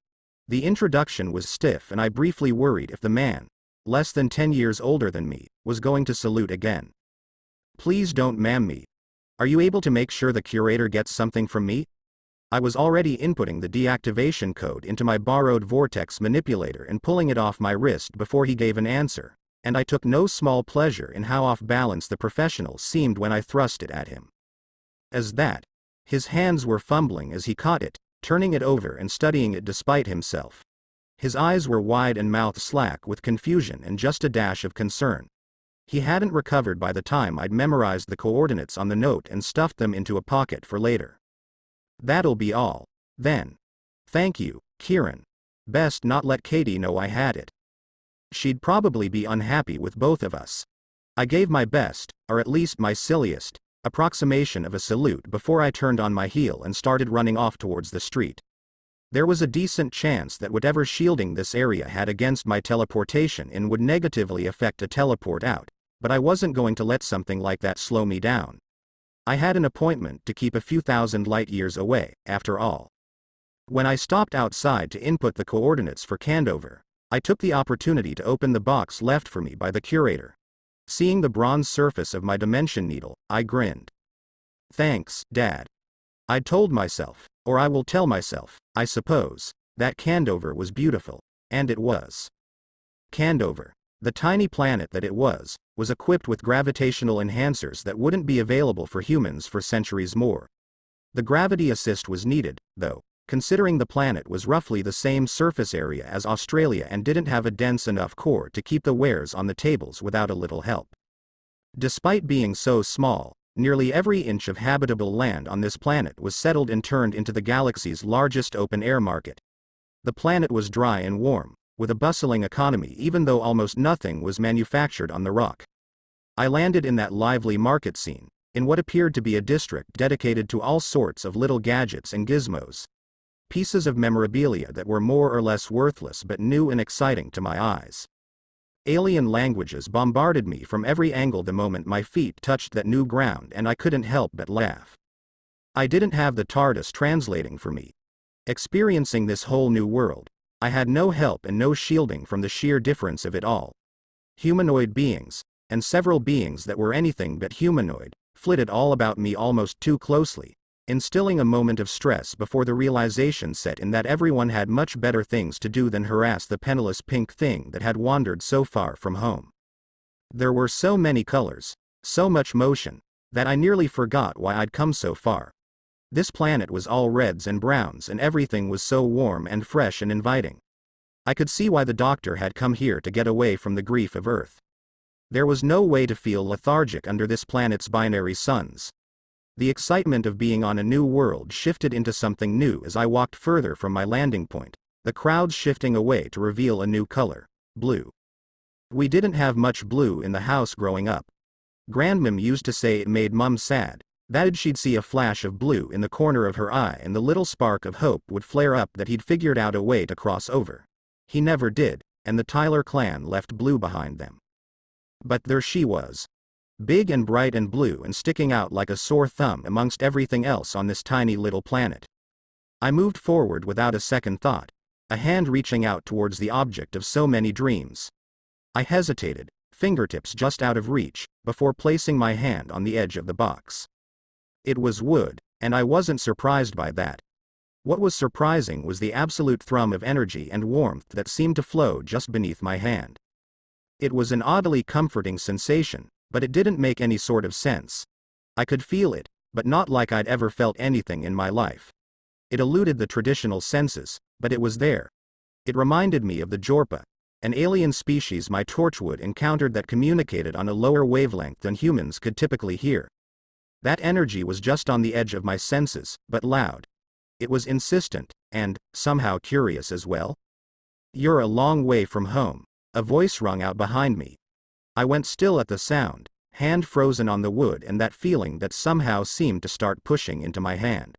The introduction was stiff and I briefly worried if the man, less than 10 years older than me, was going to salute again. Please don't ma'am me. Are you able to make sure the curator gets something from me? I was already inputting the deactivation code into my borrowed vortex manipulator and pulling it off my wrist before he gave an answer, and I took no small pleasure in how off balance the professional seemed when I thrust it at him. As that, his hands were fumbling as he caught it, turning it over and studying it despite himself. His eyes were wide and mouth slack with confusion and just a dash of concern. He hadn't recovered by the time I'd memorized the coordinates on the note and stuffed them into a pocket for later. That'll be all, then. Thank you, Kieran. Best not let Katie know I had it. She'd probably be unhappy with both of us. I gave my best, or at least my silliest, approximation of a salute before I turned on my heel and started running off towards the street. There was a decent chance that whatever shielding this area had against my teleportation in would negatively affect a teleport out, but I wasn't going to let something like that slow me down. I had an appointment to keep a few thousand light years away, after all. When I stopped outside to input the coordinates for Candover, I took the opportunity to open the box left for me by the curator. Seeing the bronze surface of my dimension needle, I grinned. Thanks, Dad. I'd told myself, or I will tell myself, I suppose, that Candover was beautiful, and it was. Candover, the tiny planet that it was equipped with gravitational enhancers that wouldn't be available for humans for centuries more. The gravity assist was needed, though, considering the planet was roughly the same surface area as Australia and didn't have a dense enough core to keep the wares on the tables without a little help. Despite being so small, nearly every inch of habitable land on this planet was settled and turned into the galaxy's largest open-air market. The planet was dry and warm, with a bustling economy even though almost nothing was manufactured on the rock. I landed in that lively market scene, in what appeared to be a district dedicated to all sorts of little gadgets and gizmos. Pieces of memorabilia that were more or less worthless but new and exciting to my eyes. Alien languages bombarded me from every angle the moment my feet touched that new ground and I couldn't help but laugh. I didn't have the TARDIS translating for me. Experiencing this whole new world, I had no help and no shielding from the sheer difference of it all. Humanoid beings, and several beings that were anything but humanoid, flitted all about me almost too closely, instilling a moment of stress before the realization set in that everyone had much better things to do than harass the penniless pink thing that had wandered so far from home. There were so many colors, so much motion, that I nearly forgot why I'd come so far. This planet was all reds and browns and everything was so warm and fresh and inviting. I could see why the doctor had come here to get away from the grief of Earth. There was no way to feel lethargic under this planet's binary suns. The excitement of being on a new world shifted into something new as I walked further from my landing point, the crowds shifting away to reveal a new color, blue. We didn't have much blue in the house growing up. Grandmom used to say it made Mum sad, that she'd see a flash of blue in the corner of her eye and the little spark of hope would flare up that he'd figured out a way to cross over. He never did, and the Tyler clan left blue behind them. But there she was. Big and bright and blue and sticking out like a sore thumb amongst everything else on this tiny little planet. I moved forward without a second thought, a hand reaching out towards the object of so many dreams. I hesitated, fingertips just out of reach, before placing my hand on the edge of the box. It was wood, and I wasn't surprised by that. What was surprising was the absolute thrum of energy and warmth that seemed to flow just beneath my hand. It was an oddly comforting sensation, but it didn't make any sort of sense. I could feel it, but not like I'd ever felt anything in my life. It eluded the traditional senses, but it was there. It reminded me of the Jorpa, an alien species my Torchwood encountered that communicated on a lower wavelength than humans could typically hear. That energy was just on the edge of my senses, but loud. It was insistent, and, somehow curious as well. "You're a long way from home," a voice rung out behind me. I went still at the sound, hand frozen on the wood and that feeling that somehow seemed to start pushing into my hand.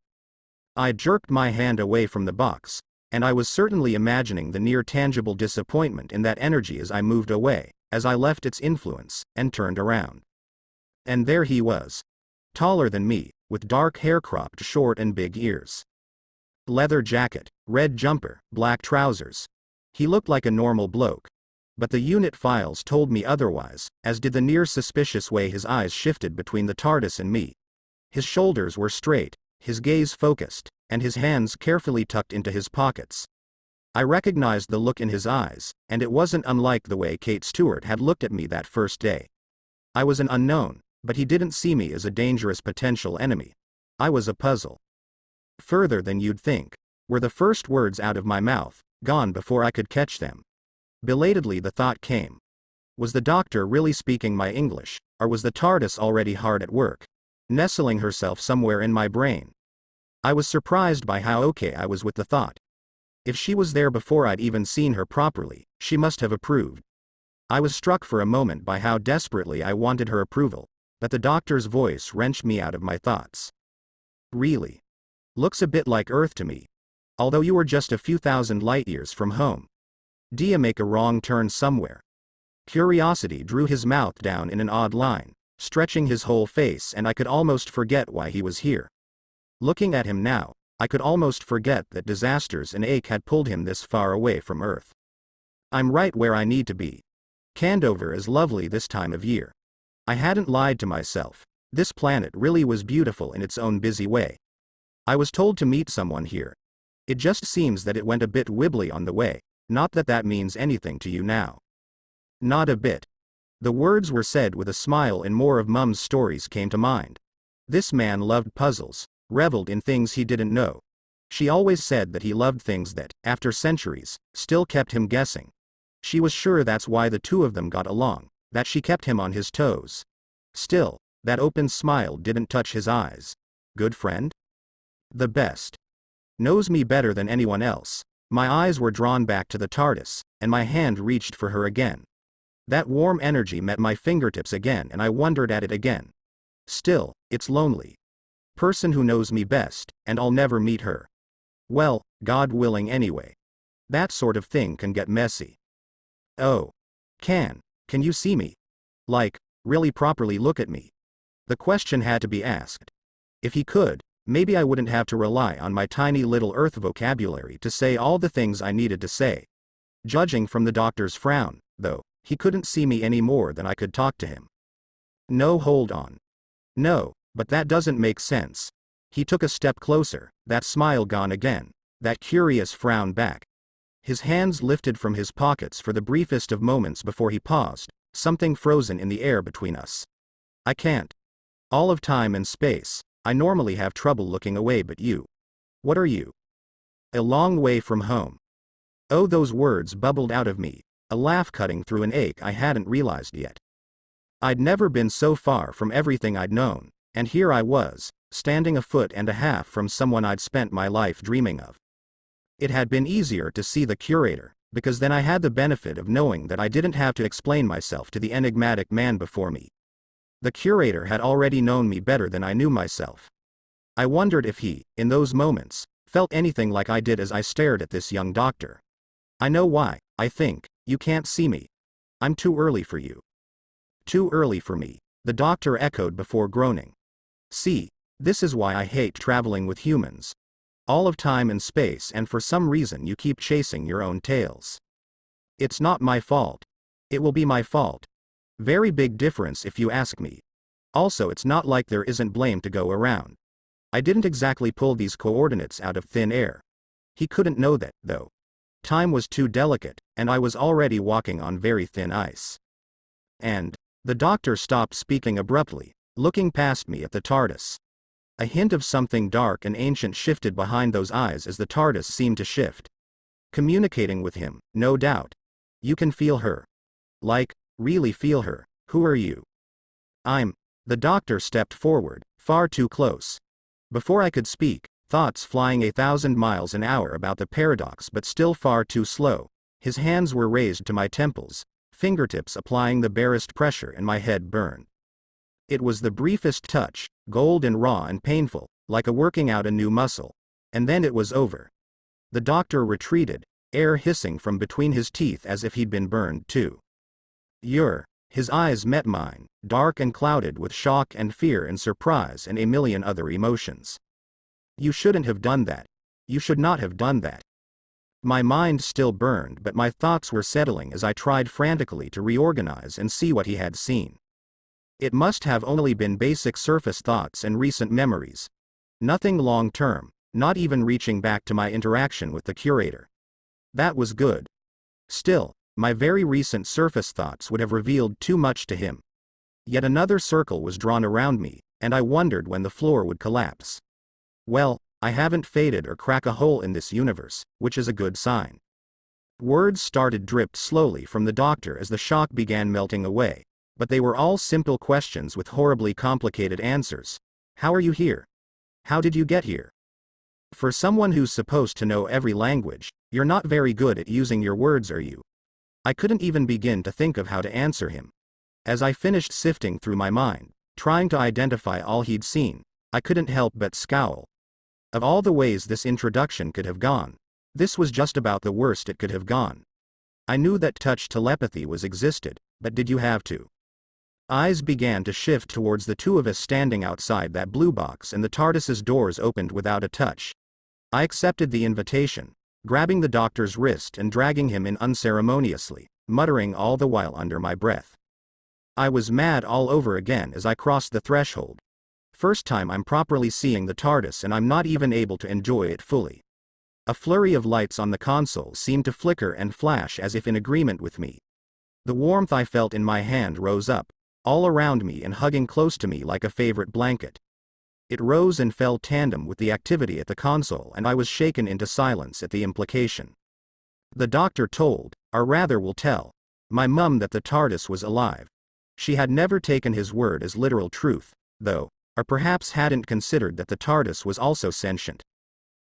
I jerked my hand away from the box, and I was certainly imagining the near-tangible disappointment in that energy as I moved away, as I left its influence, and turned around. And there he was. Taller than me, with dark hair cropped short and big ears. Leather jacket, red jumper, black trousers. He looked like a normal bloke. But the unit files told me otherwise, as did the near-suspicious way his eyes shifted between the TARDIS and me. His shoulders were straight, his gaze focused, and his hands carefully tucked into his pockets. I recognized the look in his eyes, and it wasn't unlike the way Kate Stewart had looked at me that first day. I was an unknown, but he didn't see me as a dangerous potential enemy. I was a puzzle. "Further than you'd think," were the first words out of my mouth, gone before I could catch them. Belatedly the thought came. Was the doctor really speaking my English, or was the TARDIS already hard at work, nestling herself somewhere in my brain? I was surprised by how okay I was with the thought. If she was there before I'd even seen her properly, she must have approved. I was struck for a moment by how desperately I wanted her approval, that the doctor's voice wrenched me out of my thoughts. "Really? Looks a bit like Earth to me. Although you were just a few thousand light years from home. D'ya make a wrong turn somewhere?" Curiosity drew his mouth down in an odd line, stretching his whole face, and I could almost forget why he was here. Looking at him now, I could almost forget that disasters and ache had pulled him this far away from Earth. "I'm right where I need to be. Candover is lovely this time of year." I hadn't lied to myself. This planet really was beautiful in its own busy way. I was told to meet someone here. It just seems that it went a bit wibbly on the way, not that that means anything to you now. Not a bit. The words were said with a smile, and more of Mum's stories came to mind. This man loved puzzles, reveled in things he didn't know. She always said that he loved things that, after centuries, still kept him guessing. She was sure that's why the two of them got along, that she kept him on his toes. Still, that open smile didn't touch his eyes. Good friend? The best. Knows me better than anyone else. My eyes were drawn back to the TARDIS, and my hand reached for her again. That warm energy met my fingertips again, and I wondered at it again. Still, it's lonely. Person who knows me best, and I'll never meet her. Well, God willing anyway. That sort of thing can get messy. Oh. Can you see me? Like, really properly look at me? The question had to be asked. If he could, maybe I wouldn't have to rely on my tiny little Earth vocabulary to say all the things I needed to say. Judging from the doctor's frown, though, he couldn't see me any more than I could talk to him. No, hold on. No, but that doesn't make sense. He took a step closer, that smile gone again, that curious frown back. His hands lifted from his pockets for the briefest of moments before he paused, something frozen in the air between us. I can't. All of time and space, I normally have trouble looking away, but you. What are you? A long way from home. Oh, those words bubbled out of me, a laugh cutting through an ache I hadn't realized yet. I'd never been so far from everything I'd known, and here I was, standing a foot and a half from someone I'd spent my life dreaming of. It had been easier to see the curator, because then I had the benefit of knowing that I didn't have to explain myself to the enigmatic man before me. The curator had already known me better than I knew myself. I wondered if he, in those moments, felt anything like I did as I stared at this young doctor. I know why, I think. You can't see me. I'm too early for you. Too early for me, the doctor echoed before groaning. See, this is why I hate traveling with humans. All of time and space, and for some reason you keep chasing your own tails. It's not my fault. It will be my fault. Very big difference if you ask me. Also, it's not like there isn't blame to go around. I didn't exactly pull these coordinates out of thin air. He couldn't know that, though. Time was too delicate, and I was already walking on very thin ice. And the doctor stopped speaking abruptly, looking past me at the TARDIS. A hint of something dark and ancient shifted behind those eyes as the TARDIS seemed to shift. Communicating with him, no doubt. You can feel her. Like, really feel her. Who are you? The doctor stepped forward, far too close. Before I could speak, thoughts flying 1,000 miles an hour about the paradox but still far too slow, his hands were raised to my temples, fingertips applying the barest pressure, and my head burned. It was the briefest touch, cold and raw and painful, like a working out a new muscle. And then it was over. The doctor retreated, air hissing from between his teeth as if he'd been burned too. His eyes met mine, dark and clouded with shock and fear and surprise and a million other emotions. You shouldn't have done that. You should not have done that. My mind still burned, but my thoughts were settling as I tried frantically to reorganize and see what he had seen. It must have only been basic surface thoughts and recent memories. Nothing long-term, not even reaching back to my interaction with the curator. That was good. Still, my very recent surface thoughts would have revealed too much to him. Yet another circle was drawn around me, and I wondered when the floor would collapse. Well, I haven't faded or cracked a hole in this universe, which is a good sign. Words started dripped slowly from the doctor as the shock began melting away, but they were all simple questions with horribly complicated answers. How are you here? How did you get here? For someone who's supposed to know every language, you're not very good at using your words, are you? I couldn't even begin to think of how to answer him. As I finished sifting through my mind, trying to identify all he'd seen, I couldn't help but scowl. Of all the ways this introduction could have gone, this was just about the worst it could have gone. I knew that touch telepathy was existed, but did you have to? Eyes began to shift towards the two of us standing outside that blue box, and the TARDIS's doors opened without a touch. I accepted the invitation, grabbing the doctor's wrist and dragging him in unceremoniously, muttering all the while under my breath. I was mad all over again as I crossed the threshold. First time I'm properly seeing the TARDIS, and I'm not even able to enjoy it fully. A flurry of lights on the console seemed to flicker and flash as if in agreement with me. The warmth I felt in my hand rose up, all around me and hugging close to me like a favorite blanket. It rose and fell tandem with the activity at the console, and I was shaken into silence at the implication. The doctor told, or rather will tell, my mum that the TARDIS was alive. She had never taken his word as literal truth, though, or perhaps hadn't considered that the TARDIS was also sentient.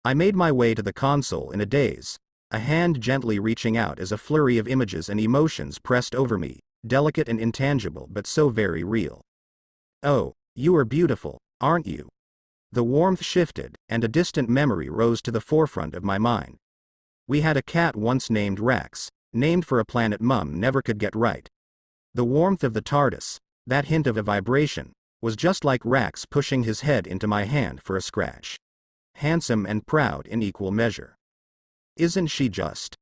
I made my way to the console in a daze, a hand gently reaching out as a flurry of images and emotions pressed over me, delicate and intangible but so very real. Oh, you are beautiful, aren't you? The warmth shifted, and a distant memory rose to the forefront of my mind. We had a cat once named Rex, named for a planet Mum never could get right. The warmth of the TARDIS, that hint of a vibration, was just like Rex pushing his head into my hand for a scratch. Handsome and proud in equal measure. Isn't she just?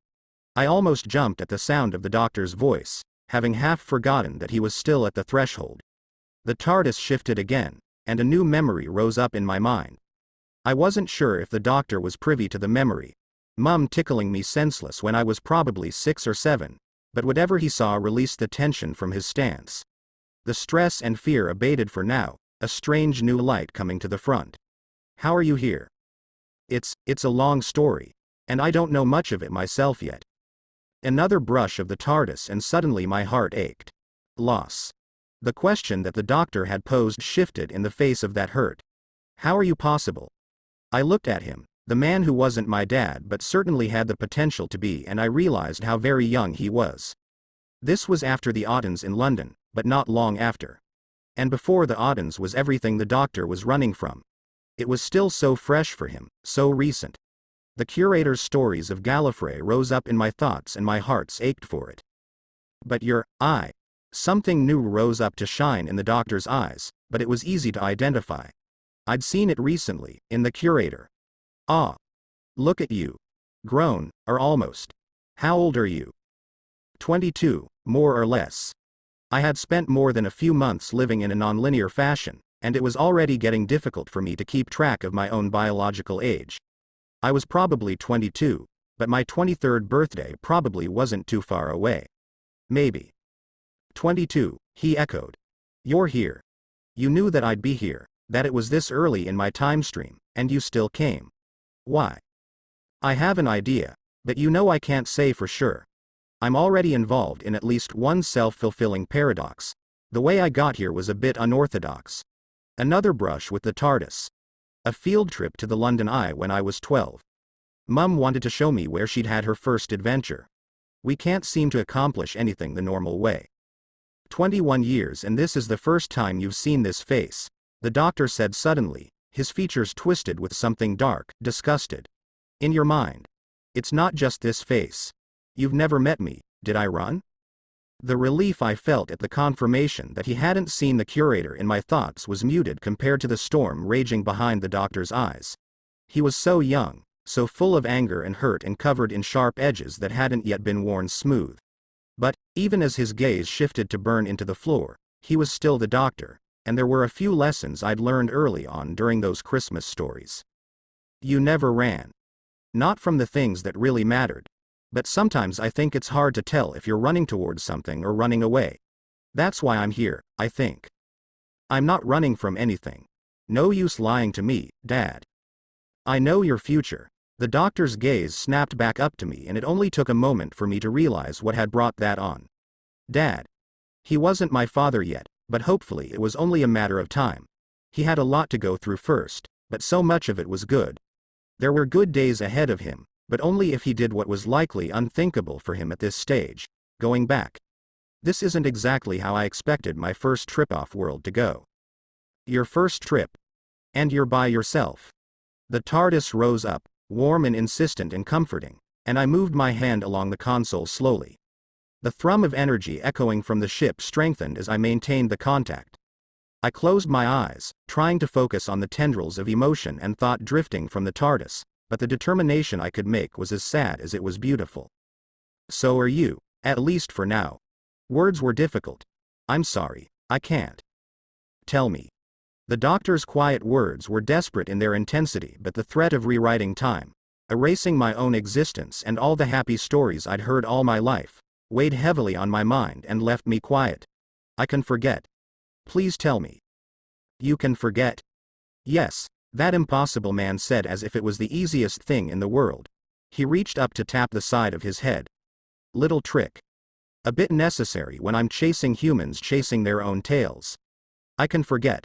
I almost jumped at the sound of the doctor's voice, having half forgotten that he was still at the threshold. The TARDIS shifted again, and a new memory rose up in my mind. I wasn't sure if the doctor was privy to the memory. Mum tickling me senseless when I was probably 6 or 7, but whatever he saw released the tension from his stance. The stress and fear abated for now, a strange new light coming to the front. How are you here? It's a long story, and I don't know much of it myself yet. Another brush of the TARDIS and suddenly my heart ached. Loss. The question that the doctor had posed shifted in the face of that hurt. How are you possible? I looked at him, the man who wasn't my dad but certainly had the potential to be, and I realized how very young he was. This was after the Audens in London, but not long after. And before the Audens was everything the doctor was running from. It was still so fresh for him, so recent. The curator's stories of Gallifrey rose up in my thoughts and my heart ached for it. But something new rose up to shine in the doctor's eyes, but it was easy to identify. I'd seen it recently, in the curator. Ah. Look at you. Grown, or almost. How old are you? 22, more or less. I had spent more than a few months living in a nonlinear fashion, and it was already getting difficult for me to keep track of my own biological age. I was probably 22, but my 23rd birthday probably wasn't too far away. Maybe. 22, he echoed. You're here. You knew that I'd be here, that it was this early in my time stream, and you still came. Why? I have an idea, but I can't say for sure. I'm already involved in at least one self-fulfilling paradox. The way I got here was a bit unorthodox. Another brush with the TARDIS. A field trip to the London Eye when I was 12. Mum wanted to show me where she'd had her first adventure. We can't seem to accomplish anything the normal way. 21 years and this is the first time you've seen this face, the doctor said suddenly, his features twisted with something dark, disgusted. In your mind. It's not just this face. You've never met me, did I run? The relief I felt at the confirmation that he hadn't seen the curator in my thoughts was muted compared to the storm raging behind the doctor's eyes. He was so young, so full of anger and hurt and covered in sharp edges that hadn't yet been worn smooth. But, even as his gaze shifted to burn into the floor, he was still the doctor, and there were a few lessons I'd learned early on during those Christmas stories. You never ran. Not from the things that really mattered. But sometimes I think it's hard to tell if you're running towards something or running away. That's why I'm here, I think. I'm not running from anything. No use lying to me, Dad. I know your future. The doctor's gaze snapped back up to me and it only took a moment for me to realize what had brought that on. Dad. He wasn't my father yet, but hopefully it was only a matter of time. He had a lot to go through first, but so much of it was good. There were good days ahead of him, but only if he did what was likely unthinkable for him at this stage, going back. This isn't exactly how I expected my first trip off-world to go. Your first trip. And you're by yourself. The TARDIS rose up, warm and insistent and comforting, and I moved my hand along the console slowly. The thrum of energy echoing from the ship strengthened as I maintained the contact. I closed my eyes, trying to focus on the tendrils of emotion and thought drifting from the TARDIS, but the determination I could make was as sad as it was beautiful. So are you, at least for now. Words were difficult. I'm sorry, I can't. Tell me. The doctor's quiet words were desperate in their intensity, but the threat of rewriting time, erasing my own existence and all the happy stories I'd heard all my life, weighed heavily on my mind and left me quiet. I can forget. Please tell me. You can forget? Yes, that impossible man said as if it was the easiest thing in the world. He reached up to tap the side of his head. Little trick. A bit necessary when I'm chasing humans chasing their own tails. I can forget.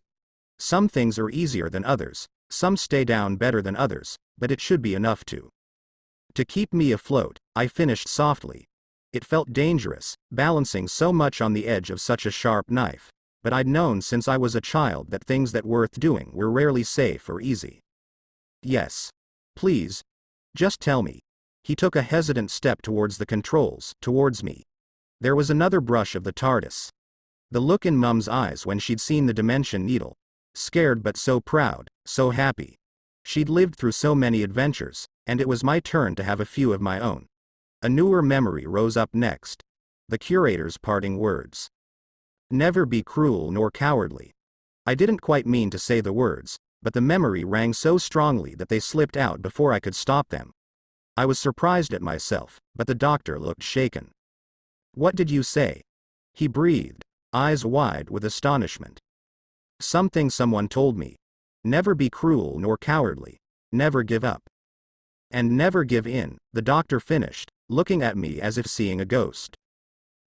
Some things are easier than others, some stay down better than others, but it should be enough to keep me afloat, I finished softly. It felt dangerous, balancing so much on the edge of such a sharp knife, but I'd known since I was a child that things that worth doing were rarely safe or easy. Yes. Please. Just tell me. He took a hesitant step towards the controls, towards me. There was another brush of the TARDIS. The look in Mum's eyes when she'd seen the dimension needle. Scared but so proud, so happy. She'd lived through so many adventures, and it was my turn to have a few of my own. A newer memory rose up next. The curator's parting words. Never be cruel nor cowardly. I didn't quite mean to say the words, but the memory rang so strongly that they slipped out before I could stop them. I was surprised at myself, but the doctor looked shaken. "What did you say?" he breathed, eyes wide with astonishment. "Something someone told me. Never be cruel nor cowardly. Never give up. And never give in," the doctor finished, looking at me as if seeing a ghost.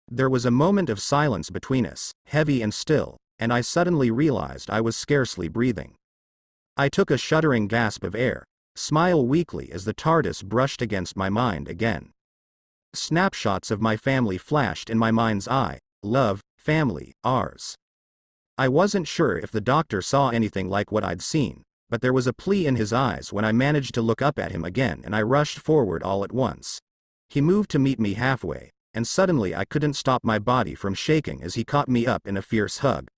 There was a moment of silence between us, heavy and still, and I suddenly realized I was scarcely breathing. I took a shuddering gasp of air, smile weakly as the TARDIS brushed against my mind again. Snapshots of my family flashed in my mind's eye: love, family, ours. I wasn't sure if the doctor saw anything like what I'd seen, but there was a plea in his eyes when I managed to look up at him again, and I rushed forward all at once. He moved to meet me halfway, and suddenly I couldn't stop my body from shaking as he caught me up in a fierce hug.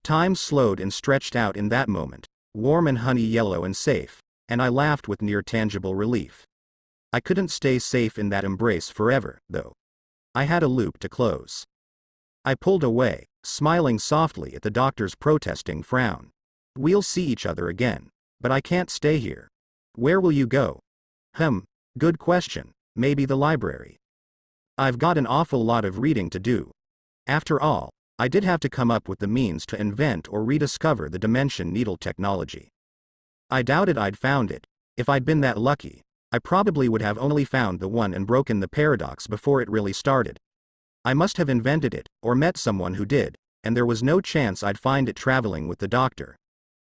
Time slowed and stretched out in that moment, warm and honey yellow and safe, and I laughed with near tangible relief. I couldn't stay safe in that embrace forever, though. I had a loop to close. I pulled away, smiling softly at the doctor's protesting frown. "We'll see each other again. But I can't stay here." "Where will you go?" Good question. Maybe the library. I've got an awful lot of reading to do. After all, I did have to come up with the means to invent or rediscover the dimension needle technology. I doubted I'd found it. If I'd been that lucky, I probably would have only found the one and broken the paradox before it really started. I must have invented it, or met someone who did, and there was no chance I'd find it traveling with the doctor.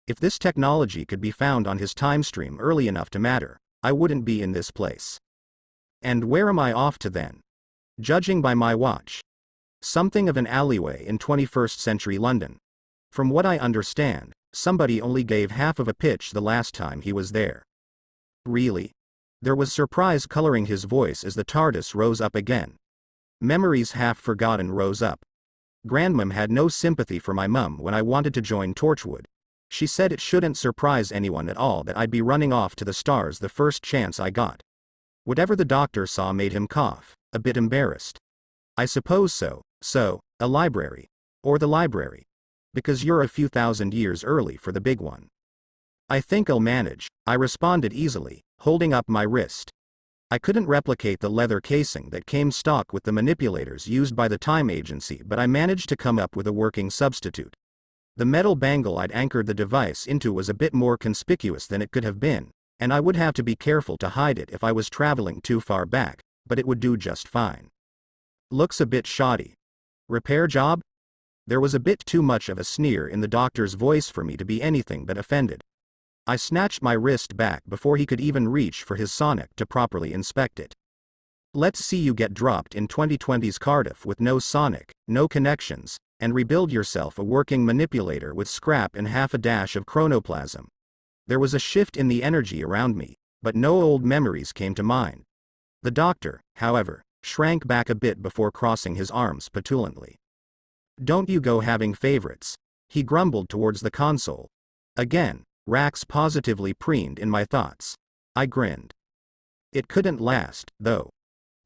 If this technology could be found on his time stream early enough to matter, I wouldn't be in this place. And where am I off to then? Judging by my watch, something of an alleyway in 21st century London. From what I understand, somebody only gave half of a pitch the last time he was there. Really? There was surprise coloring his voice as the TARDIS rose up again. Memories half forgotten rose up. Grandmom had no sympathy for my mum when I wanted to join Torchwood. She said it shouldn't surprise anyone at all that I'd be running off to the stars the first chance I got. Whatever the doctor saw made him cough, a bit embarrassed. "I suppose so, a library. Or the library. Because you're a few thousand years early for the big one." "I think I'll manage," I responded easily, holding up my wrist. I couldn't replicate the leather casing that came stock with the manipulators used by the time agency, but I managed to come up with a working substitute. The metal bangle I'd anchored the device into was a bit more conspicuous than it could have been, and I would have to be careful to hide it if I was traveling too far back, but it would do just fine. "Looks a bit shoddy. Repair job?" There was a bit too much of a sneer in the doctor's voice for me to be anything but offended. I snatched my wrist back before he could even reach for his sonic to properly inspect it. "Let's see you get dropped in 2020's Cardiff with no sonic, no connections, and rebuild yourself a working manipulator with scrap and half a dash of chronoplasm." There was a shift in the energy around me, but no old memories came to mind. The doctor, however, shrank back a bit before crossing his arms petulantly. "Don't you go having favorites," he grumbled towards the console. Again, racks positively preened in my thoughts. I grinned. It couldn't last, though.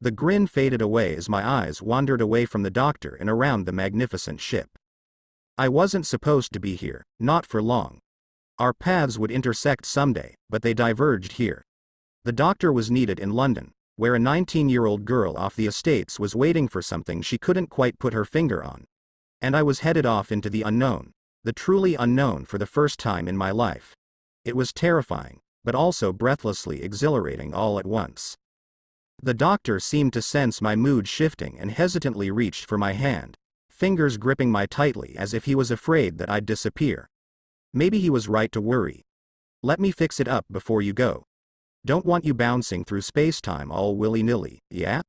The grin faded away as my eyes wandered away from the doctor and around the magnificent ship. I wasn't supposed to be here, not for long. Our paths would intersect someday, but they diverged here. The doctor was needed in London, where a 19-year-old girl off the estates was waiting for something she couldn't quite put her finger on. And I was headed off into the unknown, the truly unknown, for the first time in my life. It was terrifying, but also breathlessly exhilarating all at once. The doctor seemed to sense my mood shifting and hesitantly reached for my hand, fingers gripping mine tightly as if he was afraid that I'd disappear. Maybe he was right to worry. "Let me fix it up before you go. Don't want you bouncing through space-time all willy-nilly, yeah?"